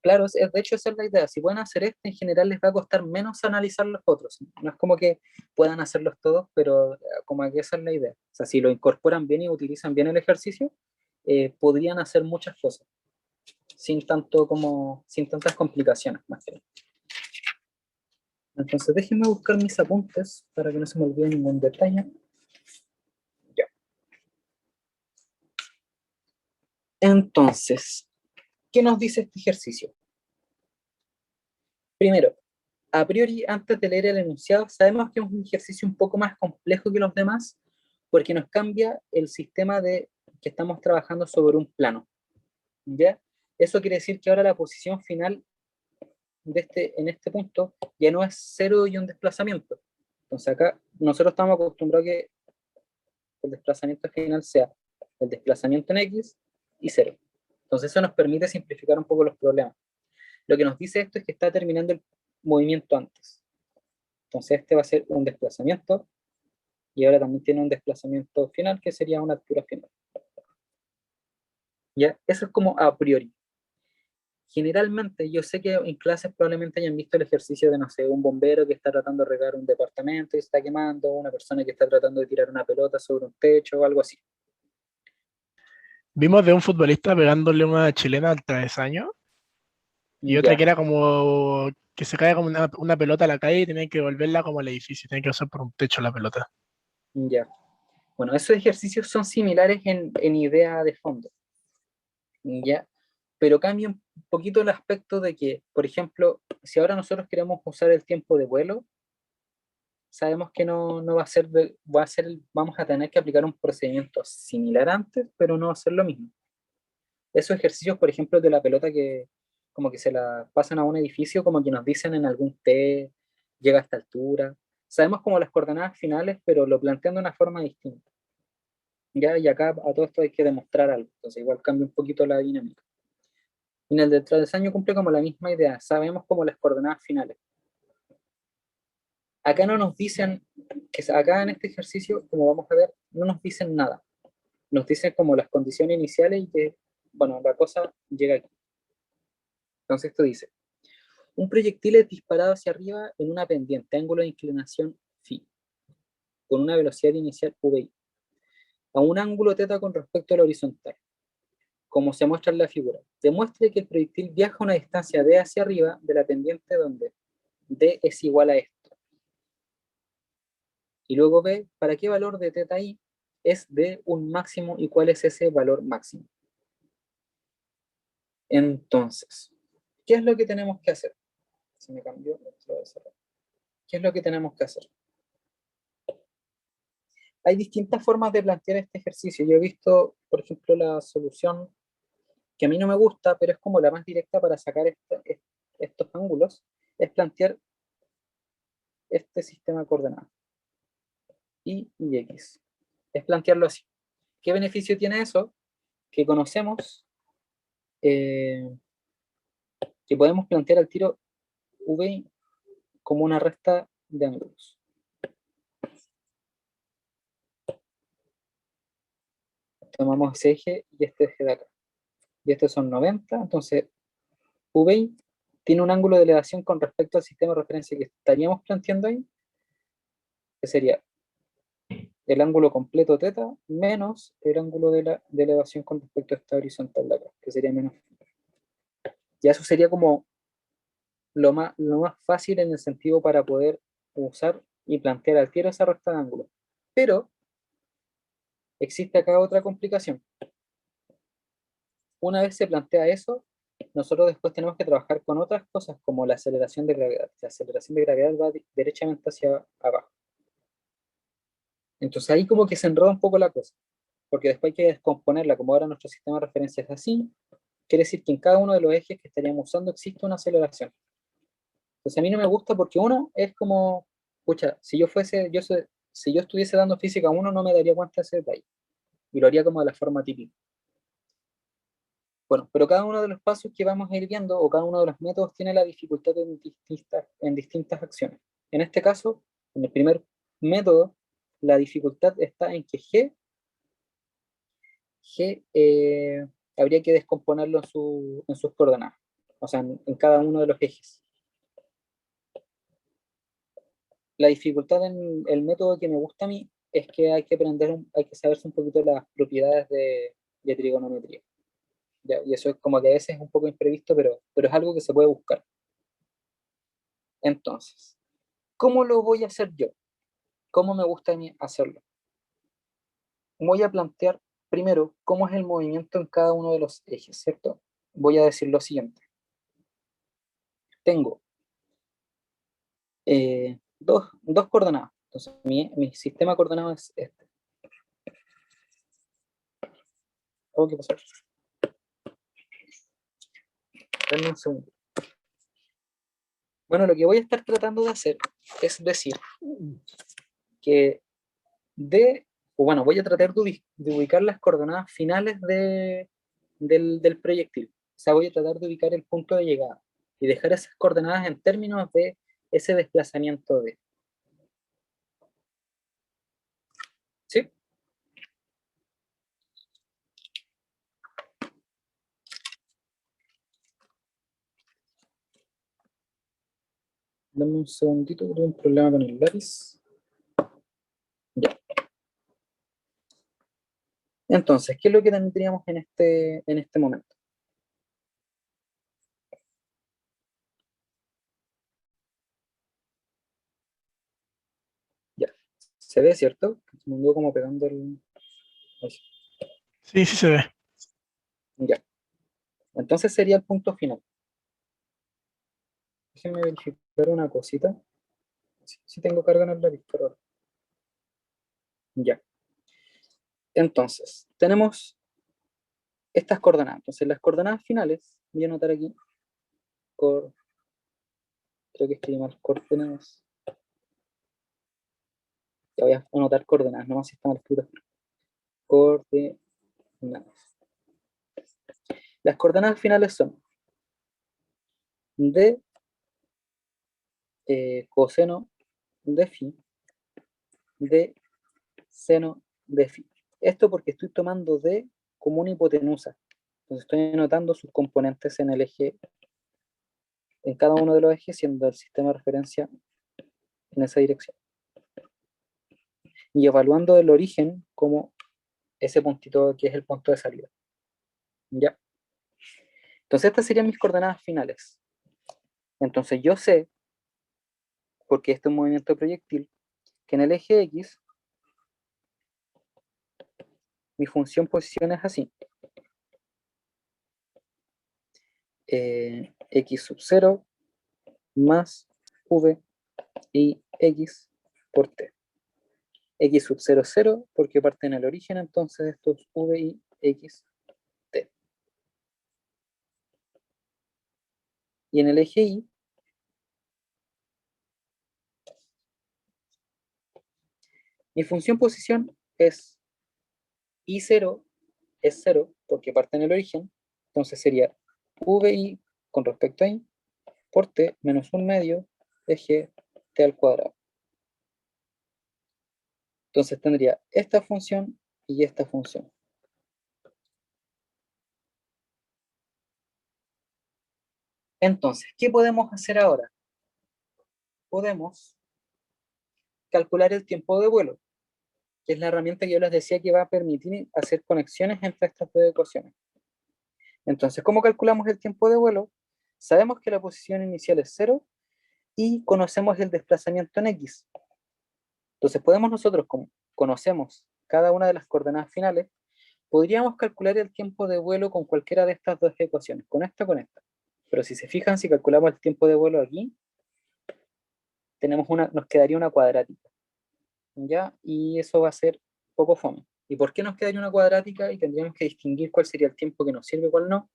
Claro, de hecho esa es la idea. Si pueden hacer esto, en general les va a costar menos analizar los otros. No es como que puedan hacerlos todos, pero como que esa es la idea. O sea, si lo incorporan bien y utilizan bien el ejercicio, podrían hacer muchas cosas, sin tantas complicaciones, más que nada. Entonces déjenme buscar mis apuntes para que no se me olvide ningún detalle. Ya. Entonces, ¿qué nos dice este ejercicio? Primero, a priori, antes de leer el enunciado, sabemos que es un ejercicio un poco más complejo que los demás, porque nos cambia el sistema de que estamos trabajando sobre un plano, ¿ya? Eso quiere decir que ahora la posición final en este punto ya no es cero y un desplazamiento. Entonces acá nosotros estamos acostumbrados a que el desplazamiento final sea el desplazamiento en X y cero. Entonces eso nos permite simplificar un poco los problemas. Lo que nos dice esto es que está terminando el movimiento antes. Entonces este va a ser un desplazamiento y ahora también tiene un desplazamiento final que sería una altura final. ¿Ya? Eso es como a priori. Generalmente, yo sé que en clases probablemente hayan visto el ejercicio de, no sé, un bombero que está tratando de regar un departamento y está quemando, una persona que está tratando de tirar una pelota sobre un techo o algo así. Vimos de un futbolista pegándole una chilena al travesaño y otra que Ya, era como que se cae como una pelota a la calle y tenía que volverla como al edificio, tenía que pasar por un techo la pelota. ya. Bueno, esos ejercicios son similares en idea de fondo, ¿ya? Pero cambia un poquito el aspecto de que, por ejemplo, si ahora nosotros queremos usar el tiempo de vuelo, sabemos que no va a ser, vamos a tener que aplicar un procedimiento similar antes, pero no va a ser lo mismo. Esos ejercicios, por ejemplo, de la pelota que como que se la pasan a un edificio, como que nos dicen en algún T, llega a esta altura. Sabemos como las coordenadas finales, pero lo plantean de una forma distinta. ¿Ya? Y acá a todo esto hay que demostrar algo, entonces igual cambia un poquito la dinámica. Y en el del travesaño cumple como la misma idea, sabemos como las coordenadas finales. Acá no nos dicen, acá en este ejercicio, como vamos a ver, no nos dicen nada. Nos dicen como las condiciones iniciales y que, bueno, la cosa llega aquí. Entonces esto dice, un proyectil es disparado hacia arriba en una pendiente, ángulo de inclinación phi, con una velocidad inicial vi, a un ángulo θ con respecto a la horizontal, como se muestra en la figura. Demuestre que el proyectil viaja a una distancia d hacia arriba de la pendiente donde d es igual a esto. Y luego ve para qué valor de θi es de un máximo y cuál es ese valor máximo. Entonces, ¿qué es lo que tenemos que hacer? Se me cambió, ¿qué es lo que tenemos que hacer? Hay distintas formas de plantear este ejercicio. Yo he visto, por ejemplo, la solución que a mí no me gusta, pero es como la más directa para sacar estos ángulos, es plantear este sistema de coordenadas, y x. Es plantearlo así. ¿Qué beneficio tiene eso? Que conocemos eh, que podemos plantear al tiro v como una resta de ángulos. Tomamos ese eje y este eje de acá. Y estos son 90, entonces v tiene un ángulo de elevación con respecto al sistema de referencia que estaríamos planteando ahí, que sería el ángulo completo θ menos el ángulo de elevación con respecto a esta horizontal de acá, que sería menos. Ya eso sería como lo más fácil en el sentido para poder usar y plantear al tiro esa recta de ángulo. Pero existe acá otra complicación. Una vez se plantea eso, nosotros después tenemos que trabajar con otras cosas como la aceleración de gravedad. La aceleración de gravedad va derechamente hacia abajo. Entonces ahí como que se enroda un poco la cosa, porque después hay que descomponerla, como ahora nuestro sistema de referencia es así, quiere decir que en cada uno de los ejes que estaríamos usando existe una aceleración. Entonces a mí no me gusta porque uno es como, escucha, si yo estuviese dando física 1 no me daría cuenta de ese detalle, y lo haría como de la forma típica. Bueno, pero cada uno de los pasos que vamos a ir viendo, o cada uno de los métodos, tiene la dificultad en distintas acciones. En este caso, en el primer método, la dificultad está en que G habría que descomponerlo en sus coordenadas, o sea, en cada uno de los ejes. La dificultad en el método que me gusta a mí es que hay que hay que saberse un poquito las propiedades de trigonometría. ¿Ya? Y eso es como que a veces es un poco imprevisto, pero es algo que se puede buscar. Entonces, ¿cómo lo voy a hacer yo? ¿Cómo me gusta a mí hacerlo? Voy a plantear primero cómo es el movimiento en cada uno de los ejes, ¿cierto? Voy a decir lo siguiente. Tengo dos coordenadas. Entonces, mi sistema de coordenadas es este. Oh, ¿qué pasó? Dame un segundo. Bueno, lo que voy a estar tratando de hacer es decir que voy a tratar de ubicar las coordenadas finales del proyectil. O sea, voy a tratar de ubicar el punto de llegada y dejar esas coordenadas en términos de ese desplazamiento de. ¿Sí? Dame un segundito, que tengo un problema con el lápiz. Ya. Entonces, ¿qué es lo que tendríamos en este momento? Ya. ¿Se ve, cierto? Se me anduvo como pegando el. Ahí. Sí, sí se ve. Ya. Entonces sería el punto final. Déjenme verificar una cosita. Si tengo carga en el lápiz, pero. Ya. Entonces, tenemos estas coordenadas. Entonces, las coordenadas finales, voy a anotar aquí, creo que escribí mal coordenadas. Ya voy a anotar coordenadas, no más si está mal escrito. Coordenadas. Las coordenadas finales son de coseno de phi, de seno de phi. Esto porque estoy tomando d como una hipotenusa. Entonces estoy anotando sus componentes en el eje, en cada uno de los ejes, siendo el sistema de referencia en esa dirección. Y evaluando el origen como ese puntito que es el punto de salida. ¿Ya? Entonces estas serían mis coordenadas finales. Entonces yo sé, porque este es un movimiento proyectil, que en el eje X mi función posición es así. X sub 0 más V y X por T. X sub 0 es 0 porque parte en el origen, entonces esto es V y X T. Y en el eje Y, mi función posición es I0 es 0 porque parte en el origen, entonces sería VI con respecto a I por T menos 1 medio eje T al cuadrado. Entonces tendría esta función y esta función. Entonces, ¿qué podemos hacer ahora? Podemos calcular el tiempo de vuelo, que es la herramienta que yo les decía que va a permitir hacer conexiones entre estas dos ecuaciones. Entonces, ¿cómo calculamos el tiempo de vuelo? Sabemos que la posición inicial es 0 y conocemos el desplazamiento en X. Entonces, podemos nosotros, como conocemos cada una de las coordenadas finales, podríamos calcular el tiempo de vuelo con cualquiera de estas dos ecuaciones, con esta o con esta. Pero si se fijan, si calculamos el tiempo de vuelo aquí, nos quedaría una cuadrática, ¿ya? Y eso va a ser poco fome. ¿Y por qué nos quedaría una cuadrática? Y tendríamos que distinguir cuál sería el tiempo que nos sirve y cuál no,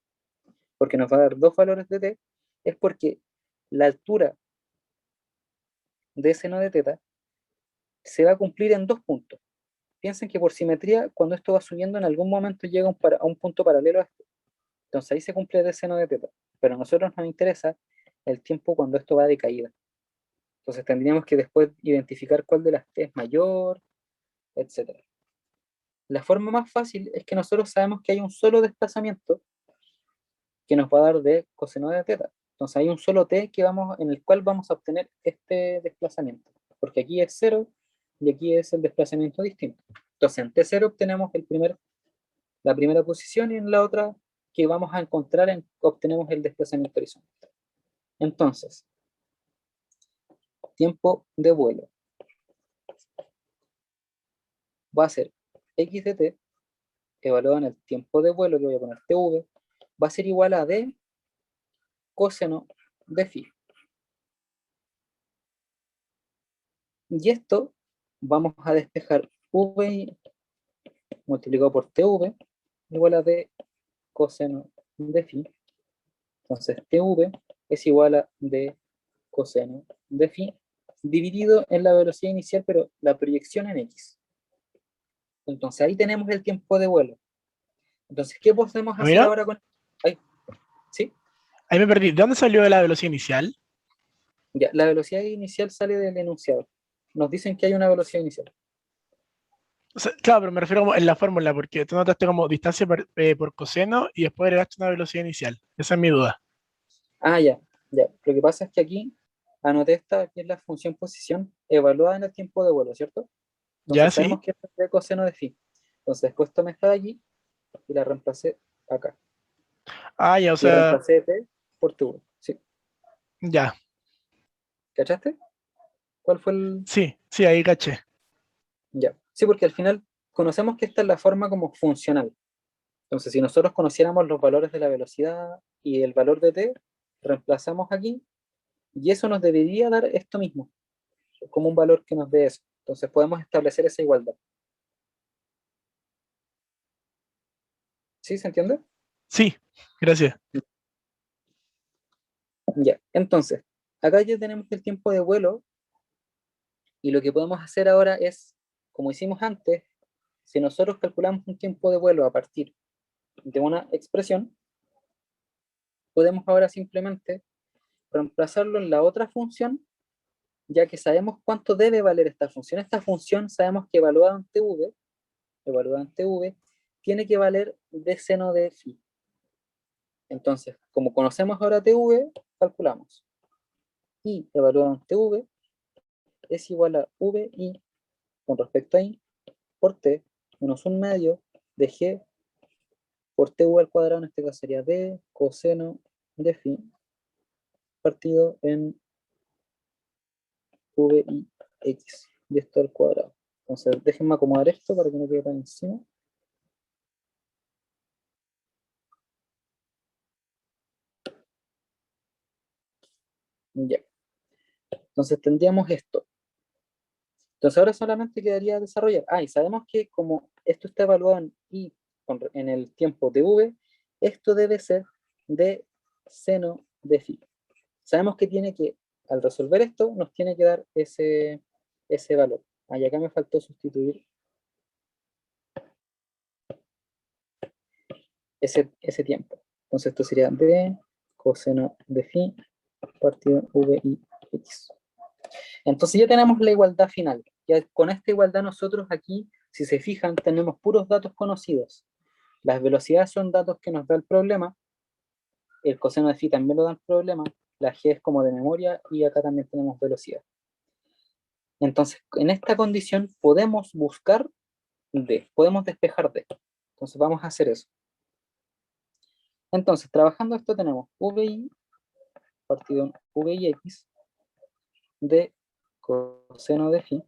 porque nos va a dar dos valores de t, es porque la altura de seno de teta se va a cumplir en dos puntos. Piensen que por simetría, cuando esto va subiendo, en algún momento llega a un punto paralelo a este. Entonces ahí se cumple de seno de teta. Pero a nosotros nos interesa el tiempo cuando esto va de caída. Entonces tendríamos que después identificar cuál de las t es mayor, etc. La forma más fácil es que nosotros sabemos que hay un solo desplazamiento que nos va a dar de coseno de teta. Entonces hay un solo t en el cual vamos a obtener este desplazamiento, porque aquí es 0 y aquí es el desplazamiento distinto. Entonces en t0 obtenemos la primera posición y en la otra que vamos a encontrar obtenemos el desplazamiento horizontal. Entonces, tiempo de vuelo va a ser x de t evaluado en el tiempo de vuelo, que voy a poner TV, va a ser igual a D coseno de phi. Y esto vamos a despejar V multiplicado por TV igual a D coseno de phi. Entonces TV es igual a D coseno de phi dividido en la velocidad inicial, pero la proyección en X. Entonces ahí tenemos el tiempo de vuelo. Entonces, ¿qué podemos hacer Mira, ahora con... Ay, ¿sí? ahí me perdí. ¿De dónde salió la velocidad inicial? Ya, la velocidad inicial sale del enunciado. Nos dicen que hay una velocidad inicial. O sea, claro, pero me refiero como en la fórmula, porque tú notaste como distancia por coseno y después agregaste una velocidad inicial. Esa es mi duda. Ah, ya, ya. Lo que pasa es que aquí anoté esta, que es la función posición, evaluada en el tiempo de vuelo, ¿cierto? ¿Ya? Entonces sabemos Sí. que es de coseno de phi. Entonces después tomé esta de aquí y la reemplacé acá. Ah, ya, o Y sea, reemplacé T por TV. ¿Sí? ya. ¿Cachaste? ¿Cuál fue el...? Sí, sí, ahí caché. Ya. Sí, porque al final conocemos que esta es la forma como funcional. Entonces, si nosotros conociéramos los valores de la velocidad y el valor de t, reemplazamos aquí y eso nos debería dar esto mismo, como un valor que nos dé eso. Entonces, podemos establecer esa igualdad. ¿Sí? ¿Se entiende? Sí, gracias. Ya. Entonces, acá ya tenemos el tiempo de vuelo y lo que podemos hacer ahora es, como hicimos antes, si nosotros calculamos un tiempo de vuelo a partir de una expresión, podemos ahora simplemente reemplazarlo en la otra función, ya que sabemos cuánto debe valer esta función. Esta función sabemos que evaluada ante v, tiene que valer d seno de phi. Entonces, como conocemos ahora tv, calculamos. Y evaluado ante v es igual a v i con respecto a i por t menos un medio de g por tv al cuadrado, en este caso sería d coseno de phi partido en v i x y esto al cuadrado. Entonces, déjenme acomodar esto para que no quede tan encima. Ya. Entonces tendríamos esto. Entonces ahora solamente quedaría desarrollar. Ah, y sabemos que como esto está evaluado en i en el tiempo de v, esto debe ser de seno de phi. Sabemos que tiene que, al resolver esto, nos tiene que dar ese valor. Ah, y acá me faltó sustituir ese tiempo. Entonces esto sería d coseno de phi partido v i x. Entonces ya tenemos la igualdad final. Ya con esta igualdad nosotros aquí, si se fijan, tenemos puros datos conocidos. Las velocidades son datos que nos da el problema, el coseno de phi también lo da el problema, la g es como de memoria y acá también tenemos velocidad. Entonces, en esta condición podemos buscar d, podemos despejar d. Entonces vamos a hacer eso. Entonces, trabajando esto tenemos vi partido en vix de coseno de phi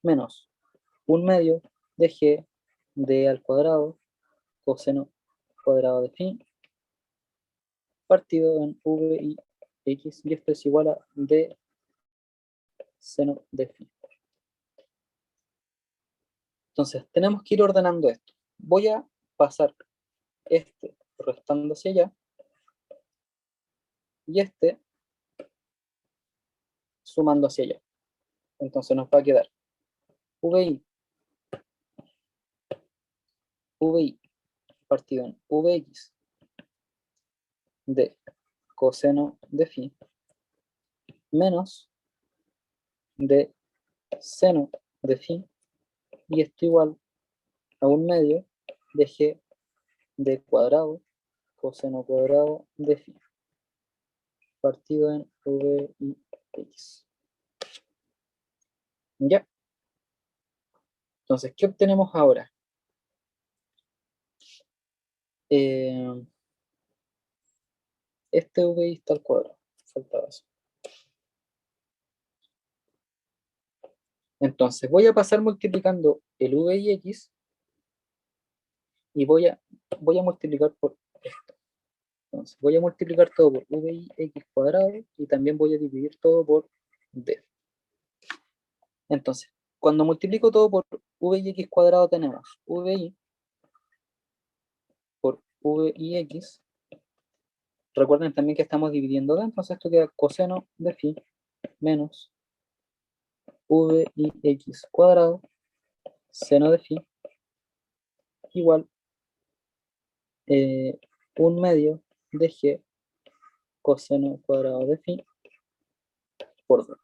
menos un medio de g d al cuadrado coseno cuadrado de phi partido en vx y esto es igual a d seno de phi. Entonces tenemos que ir ordenando esto. Voy a pasar este restando hacia allá y este sumando hacia allá. Entonces nos va a quedar vi partido en vx de coseno de phi menos de seno de phi y esto igual a un medio de g de cuadrado coseno cuadrado de phi partido en vx. Ya. Entonces, ¿qué obtenemos ahora? Eh, este vi está al cuadrado. Faltaba eso. Entonces, voy a pasar multiplicando el vx y voy a multiplicar por esto. Entonces, voy a multiplicar todo por VIX cuadrado y también voy a dividir todo por D. Entonces, cuando multiplico todo por VIX cuadrado tenemos VI por VIX. Recuerden también que estamos dividiendo D, entonces esto queda coseno de phi menos VIX cuadrado seno de phi igual 1/2 de G coseno cuadrado de phi por 2.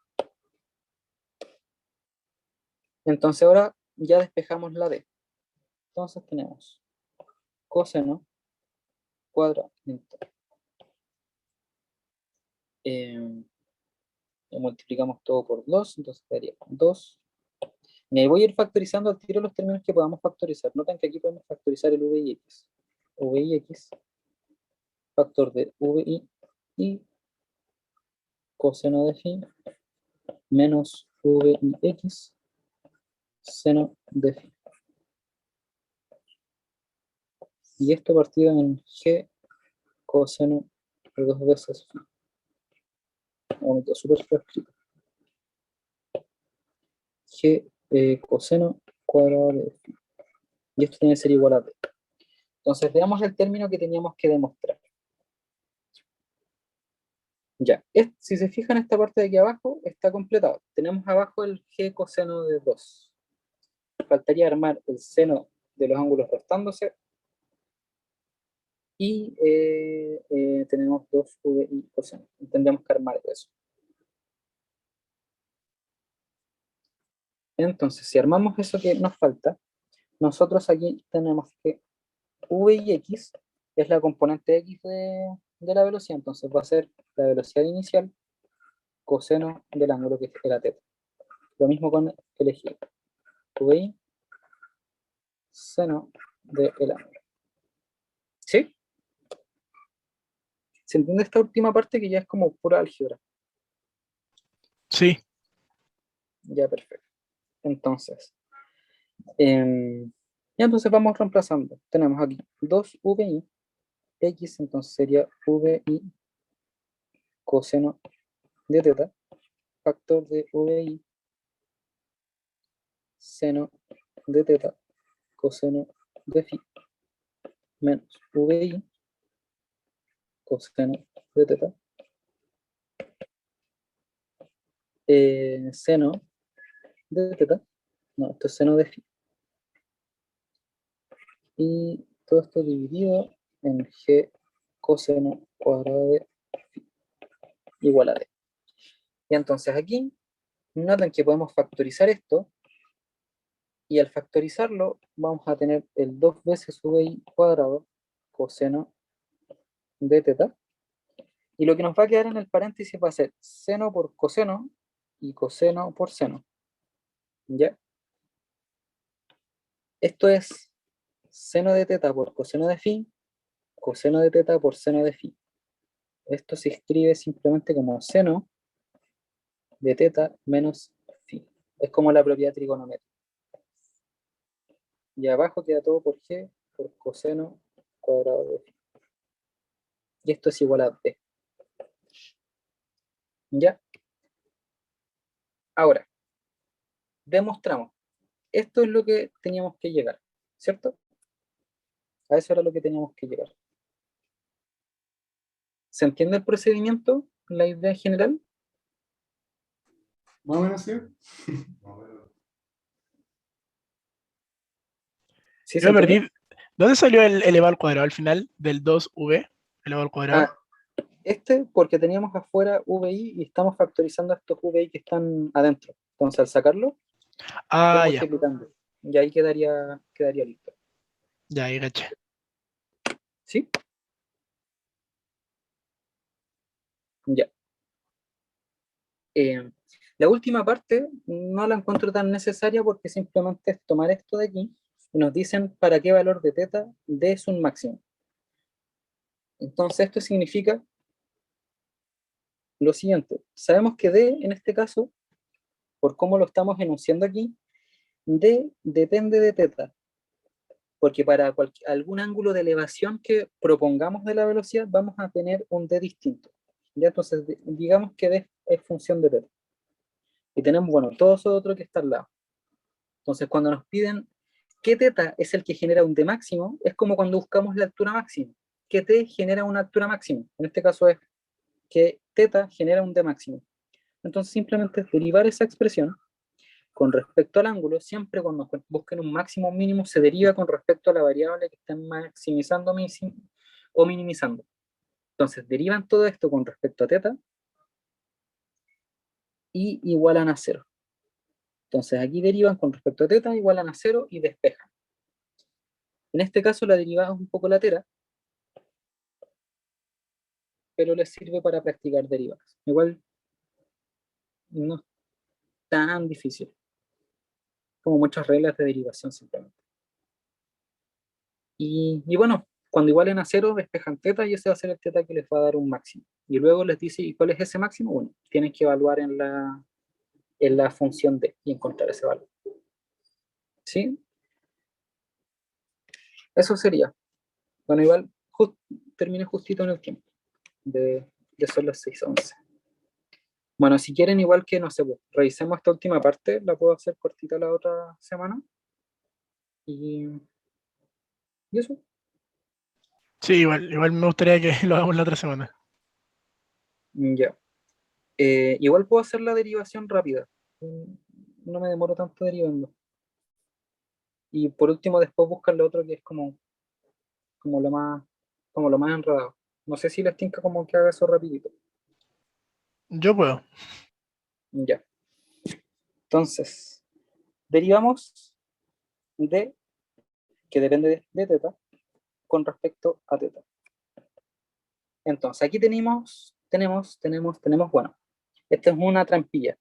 Entonces ahora ya despejamos la D. Entonces tenemos coseno cuadrado. Lo multiplicamos todo por 2, entonces quedaría 2. Y voy a ir factorizando al tiro los términos que podamos factorizar. Noten que aquí podemos factorizar el VIX. VIX, factor de VI y coseno de phi menos VIX seno de phi. Y esto partido en G coseno de 2 veces phi. Momento súper escrito. G coseno cuadrado de phi. Y esto tiene que ser igual a D. Entonces veamos el término que teníamos que demostrar. Ya, si se fijan, esta parte de aquí abajo está completado. Tenemos abajo el G coseno de 2. Faltaría armar el seno de los ángulos restándose. Y tenemos 2VI coseno. Tendríamos que armar eso. Entonces, si armamos eso que nos falta, nosotros aquí tenemos que VIX es la componente X de la velocidad. Entonces va a ser la velocidad inicial coseno del ángulo que es la teta. Lo mismo con el eje. VI seno del ángulo. ¿Sí? ¿Se entiende esta última parte que ya es como pura álgebra? Sí. Ya, perfecto. Entonces, ya entonces vamos reemplazando. Tenemos aquí 2VI X, entonces sería VI coseno de teta, factor de VI seno de teta, coseno de phi, menos VI coseno de teta, seno de teta, no, esto es seno de phi, y todo esto dividido en G coseno cuadrado de phi igual a D. Y entonces aquí, noten que podemos factorizar esto, y al factorizarlo vamos a tener el 2 veces VI cuadrado coseno de teta, y lo que nos va a quedar en el paréntesis va a ser seno por coseno y coseno por seno. ¿Ya? Esto es seno de teta por coseno de phi, coseno de teta por seno de phi. Esto se escribe simplemente como seno de teta menos phi. Es como la propiedad trigonométrica. Y abajo queda todo por G por coseno cuadrado de phi. Y esto es igual a D. ¿Ya? Ahora, demostramos. Esto es lo que teníamos que llegar, ¿cierto? A eso era lo que teníamos que llegar. ¿Se entiende el procedimiento? ¿La idea general? Más o menos sí. ¿Sí se Yo me entiende? perdí. ¿Dónde salió el elevado al cuadrado al final del 2V? Elevado al cuadrado. Ah, porque teníamos afuera VI y estamos factorizando estos VI que están adentro. Entonces al sacarlo, estoy Ah, ya. multiplicando. Y ahí quedaría listo. Ya, ahí caché. ¿Sí? Ya. Eh, la última parte no la encuentro tan necesaria porque simplemente es tomar esto de aquí y nos dicen para qué valor de teta D es un máximo. Entonces esto significa lo siguiente. Sabemos que D en este caso, por cómo lo estamos enunciando aquí, D depende de teta. porque para algún ángulo de elevación que propongamos de la velocidad vamos a tener un d distinto. Ya, entonces digamos que d es función de θ. Y tenemos, bueno, todo eso otro que está al lado. Entonces cuando nos piden qué θ es el que genera un d máximo, es como cuando buscamos la altura máxima. ¿Qué t genera una altura máxima? En este caso es que θ genera un d máximo. Entonces simplemente es derivar esa expresión con respecto al ángulo. Siempre cuando busquen un máximo o un mínimo se deriva con respecto a la variable que estén maximizando o minimizando. Entonces derivan todo esto con respecto a θ y igualan a 0. Entonces aquí derivan con respecto a θ, igualan a 0 y despejan. En este caso la derivada es un poco latera, pero les sirve para practicar derivadas. Igual no es tan difícil, como muchas reglas de derivación simplemente. Y bueno, cuando igualen a 0 despejan θ y ese va a ser el θ que les va a dar un máximo. Y luego les dice, ¿y cuál es ese máximo? Bueno, tienen que evaluar en la función d y encontrar ese valor. ¿Sí? Eso sería. Bueno, igual terminé justito en el tiempo. De son las 6:11. Bueno, si quieren, igual que, no sé, pues, revisemos esta última parte, la puedo hacer cortita la otra semana. Y eso. Sí, igual me gustaría que lo hagamos la otra semana. Ya. Igual puedo hacer la derivación rápida. No me demoro tanto derivando. Y por último, después buscar lo otro que es como lo más, como lo más enredado. No sé si les tinca como que haga eso rapidito. Yo puedo. Ya. Entonces, derivamos de, que depende de θ, con respecto a θ. Entonces, aquí tenemos, bueno, esta es una trampilla.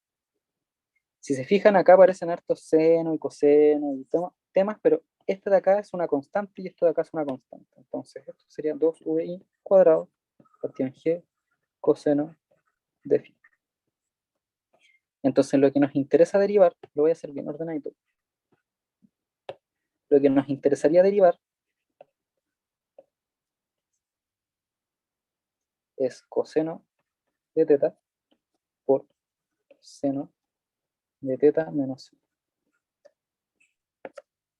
Si se fijan, acá aparecen hartos seno y coseno y temas, pero este de acá es una constante y esto de acá es una constante. Entonces, esto sería 2vi cuadrado partido en g coseno de phi. Entonces, lo que nos interesa derivar, lo voy a hacer bien ordenadito. Lo que nos interesaría derivar es coseno de θ por seno de θ menos phi.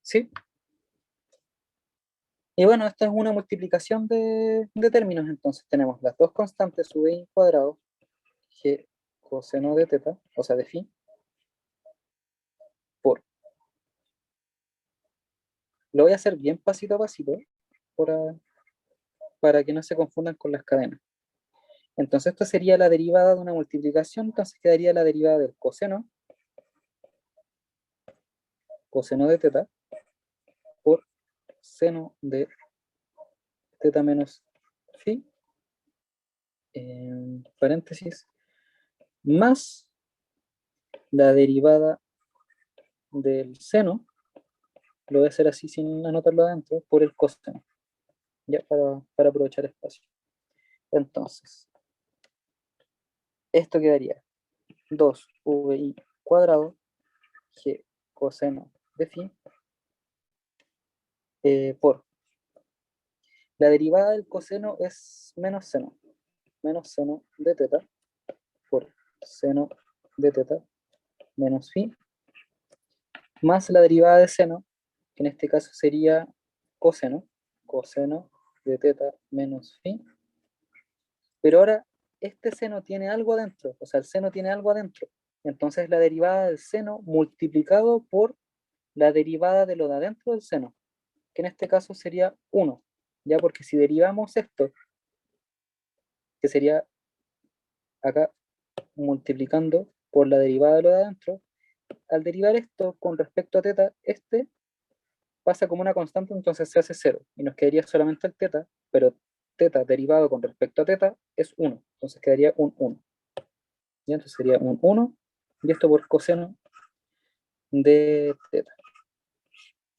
¿Sí? Y bueno, esta es una multiplicación de términos. Entonces, tenemos las dos constantes, vi cuadrado, g coseno de θ, o sea, de phi, por. Lo voy a hacer bien pasito a pasito para que no se confundan con las cadenas. Entonces esto sería la derivada de una multiplicación, entonces quedaría la derivada del coseno de θ por seno de θ menos phi, paréntesis, más la derivada del seno, lo voy a hacer así sin anotarlo adentro, por el coseno, ya para aprovechar espacio. Entonces, esto quedaría 2vi cuadrado g coseno de phi por la derivada del coseno es menos seno de θ por seno de θ menos phi más la derivada de seno, que en este caso sería coseno de θ menos phi. Pero ahora este seno tiene algo adentro, o sea, el seno tiene algo adentro. Entonces la derivada del seno multiplicado por la derivada de lo de adentro del seno, que en este caso sería 1, ya porque si derivamos esto, que sería acá multiplicando por la derivada de lo de adentro, al derivar esto con respecto a θ, este pasa como una constante, entonces se hace 0, y nos quedaría solamente el θ, pero θ derivado con respecto a θ es 1, entonces quedaría un 1. Y entonces sería un 1, y esto por coseno de θ.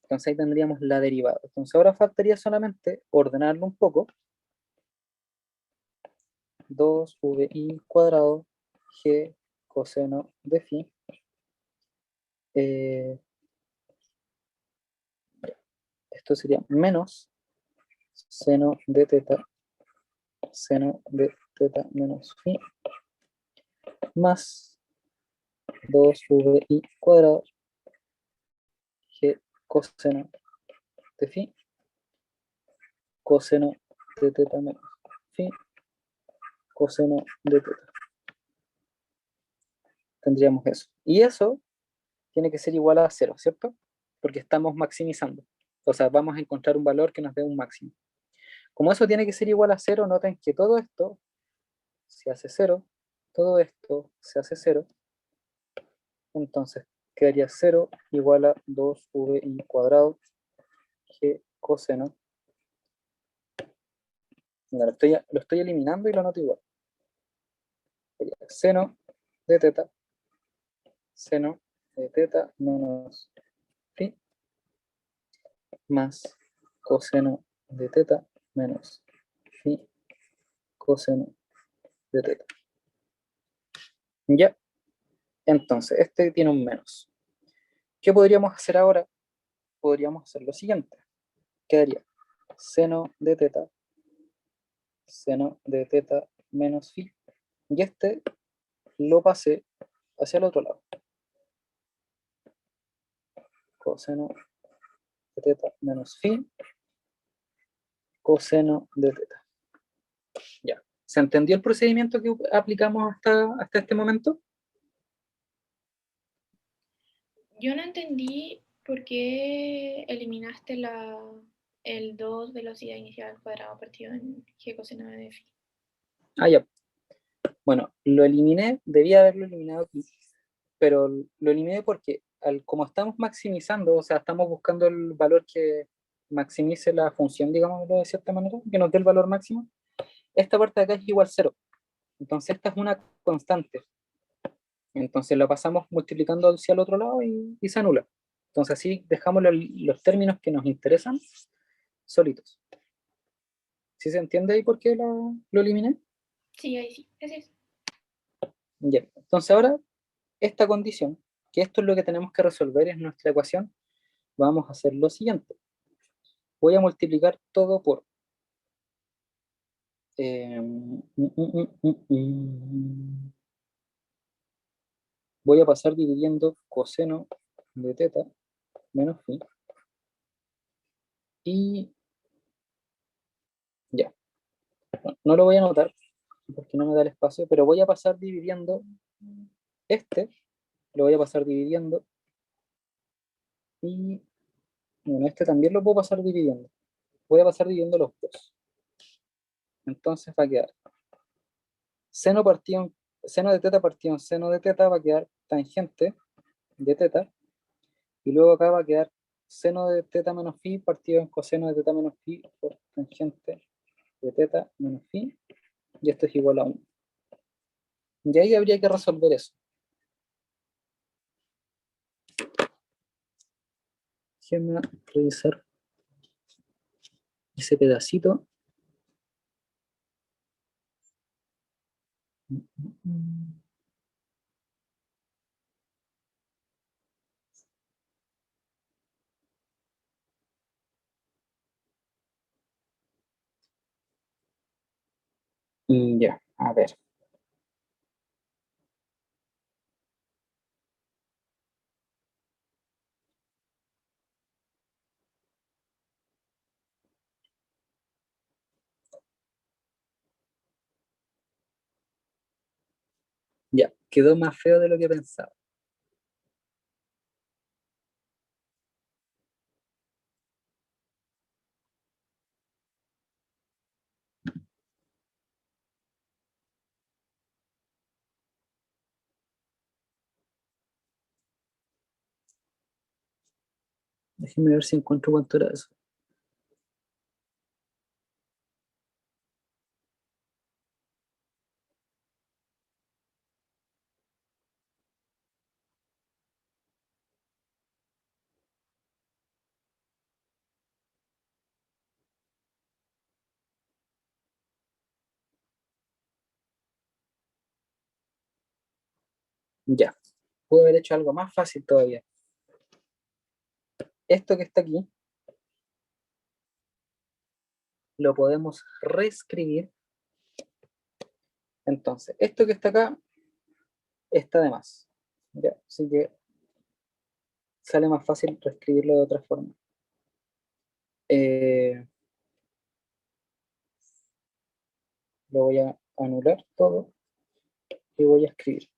Entonces ahí tendríamos la derivada. Entonces ahora faltaría solamente ordenarlo un poco. 2vi cuadrado g coseno de phi. esto sería menos seno de teta menos phi más 2vi cuadrado g coseno de phi coseno de teta menos phi coseno de teta. Tendríamos eso. Y eso tiene que ser igual a 0, ¿cierto? Porque estamos maximizando. O sea, vamos a encontrar un valor que nos dé un máximo. Como eso tiene que ser igual a 0, noten que todo esto se hace 0, todo esto se hace 0, entonces quedaría 0 igual a 2vi cuadrado g coseno. Mira, lo estoy eliminando y lo anoto igual. Sería seno de teta menos phi más coseno de teta menos phi coseno de teta. Ya, entonces este tiene un menos. ¿Qué podríamos hacer ahora? Podríamos hacer lo siguiente. Quedaría seno de teta menos phi, y este lo pasé hacia el otro lado. Coseno de teta menos phi, coseno de teta. Ya. ¿Se entendió el procedimiento que aplicamos hasta este momento? Yo no entendí por qué eliminaste el 2 velocidad inicial al cuadrado partido en g coseno de phi. Ah, ya. Bueno, lo eliminé, debía haberlo eliminado aquí, pero lo eliminé porque como estamos maximizando, o sea, estamos buscando el valor que maximice la función, digámoslo de cierta manera, que nos dé el valor máximo, esta parte de acá es igual a 0. Entonces esta es una constante. Entonces la pasamos multiplicando hacia el otro lado y se anula. Entonces así dejamos los términos que nos interesan solitos. ¿Sí se entiende ahí por qué lo eliminé? Sí, ahí sí, ese es. Bien, entonces ahora esta condición, que esto es lo que tenemos que resolver en nuestra ecuación, vamos a hacer lo siguiente. Voy a multiplicar todo por voy a pasar dividiendo coseno de teta menos phi y ya, no lo voy a anotar porque no me da el espacio, pero voy a pasar dividiendo este, lo voy a pasar dividiendo y bueno, este también lo puedo pasar dividiendo. Voy a pasar dividiendo los dos. Entonces va a quedar seno de teta partido en seno de teta va a quedar tangente de teta, y luego acá va a quedar seno de teta menos phi partido en coseno de teta menos phi por tangente de teta menos phi, y esto es igual a 1. Y ahí habría que resolver eso. Déjenme revisar ese pedacito. Ya, a ver. Ya, quedó más feo de lo que pensaba. Déjenme ver si encuentro cuánto era eso. Ya, pude haber hecho algo más fácil todavía. Esto que está aquí, lo podemos reescribir. Entonces, esto que está acá está de más, ¿ya? Así que sale más fácil reescribirlo de otra forma. Lo voy a anular todo y voy a escribir.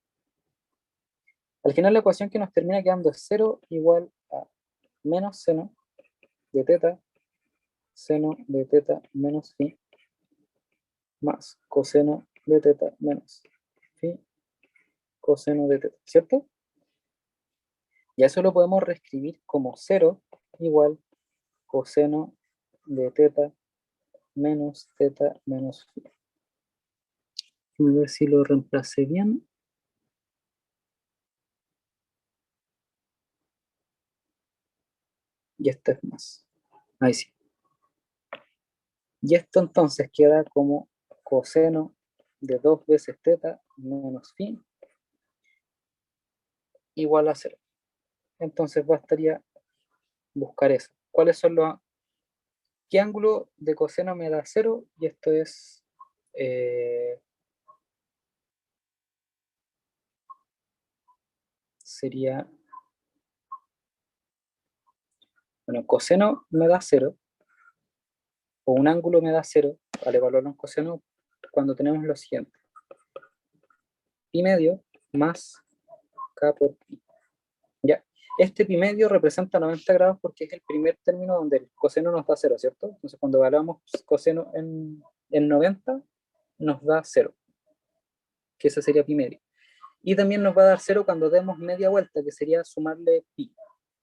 Al final la ecuación que nos termina quedando es 0 igual a menos seno de teta menos phi más coseno de teta menos phi coseno de teta, ¿cierto? Y eso lo podemos reescribir como 0 igual coseno de teta menos phi. A ver si lo reemplacé bien. Y esto es más. Ahí sí. Y esto entonces queda como coseno de 2 veces teta menos phi igual a 0. Entonces bastaría buscar eso. ¿Cuáles son los... ¿Qué ángulo de coseno me da 0? Y esto es... sería... Bueno, coseno me da 0, o un ángulo me da 0, al evaluarlo en coseno, cuando tenemos lo siguiente. Pi medio más k por pi. Ya. Este pi medio representa 90 grados porque es el primer término donde el coseno nos da 0, ¿cierto? Entonces cuando evaluamos coseno en 90, nos da 0, que ese sería pi medio. Y también nos va a dar 0 cuando demos media vuelta, que sería sumarle pi.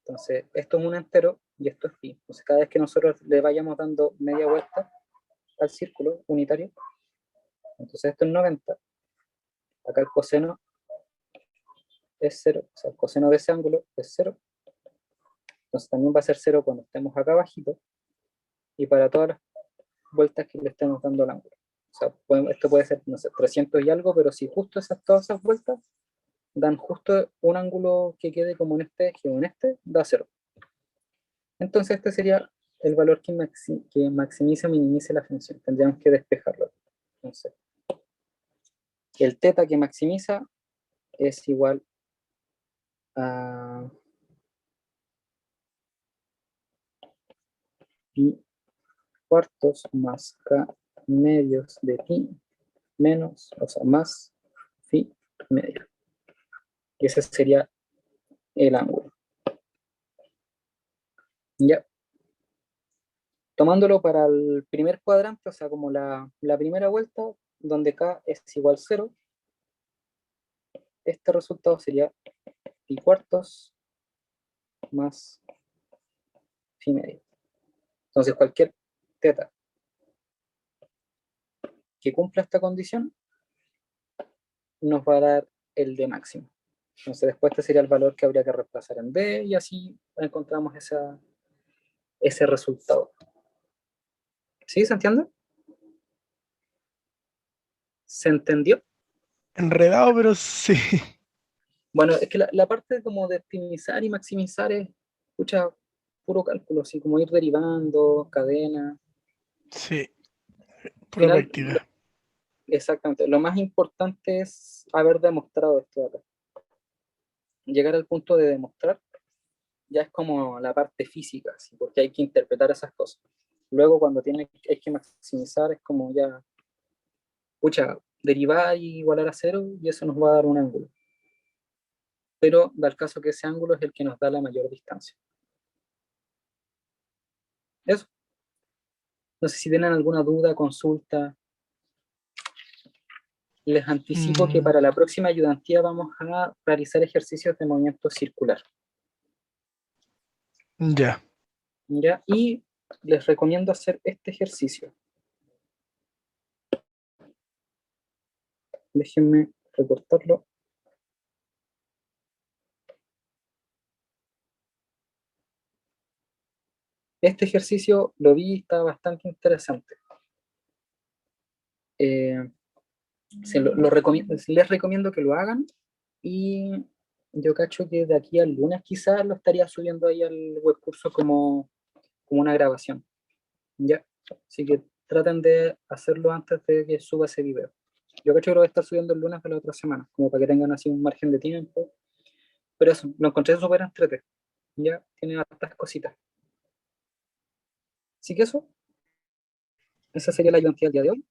Entonces, esto es un entero y esto es pi. Entonces, cada vez que nosotros le vayamos dando media vuelta al círculo unitario, entonces esto es 90. Acá el coseno es 0, o sea, el coseno de ese ángulo es 0. Entonces también va a ser 0 cuando estemos acá abajito y para todas las vueltas que le estemos dando al ángulo. O sea, esto puede ser, no sé, 300 y algo, pero si justo todas esas vueltas dan justo un ángulo que quede como en este eje o en este, da 0. Entonces este sería el valor que maximiza o minimice la función. Tendríamos que despejarlo. Entonces, el teta que maximiza es igual a pi cuartos más k medios de pi menos, o sea, más phi medio. Y ese sería el ángulo. Ya. Tomándolo para el primer cuadrante, o sea, como la primera vuelta, donde k es igual a 0, este resultado sería pi cuartos más phi medio. Entonces, cualquier teta que cumpla esta condición nos va a dar el d máximo. Entonces, después este sería el valor que habría que reemplazar en d y así encontramos ese resultado. ¿Sí? ¿Se entiende? ¿Se entendió? Enredado, pero sí. Bueno, es que la parte como de optimizar y maximizar es, escucha, puro cálculo, así como ir derivando, cadena. Sí, Al pura final, práctica. exactamente, lo más importante es haber demostrado esto de acá. Llegar al punto de demostrar ya es como la parte física, ¿sí? Porque hay que interpretar esas cosas. Luego cuando hay que maximizar es como ya, escucha, derivar y igualar a 0 y eso nos va a dar un ángulo. Pero da el caso que ese ángulo es el que nos da la mayor distancia. Eso. No sé si tienen alguna duda, consulta. Les anticipo que para la próxima ayudantía vamos a realizar ejercicios de movimiento circular. Ya. ¿Ya? Y les recomiendo hacer este ejercicio. Déjenme recortarlo. Este ejercicio lo vi y está bastante interesante. Les recomiendo que lo hagan y yo cacho que de aquí al lunes quizás lo estaría subiendo ahí al web curso como una grabación. ¿Ya? Así que traten de hacerlo antes de que suba ese video. Yo creo que lo voy a estar subiendo el lunes de la otra semana, como para que tengan así un margen de tiempo. Pero eso, lo encontré súper entretenido. Ya tiene hartas cositas. Así que eso, esa sería la ayudantía del día de hoy.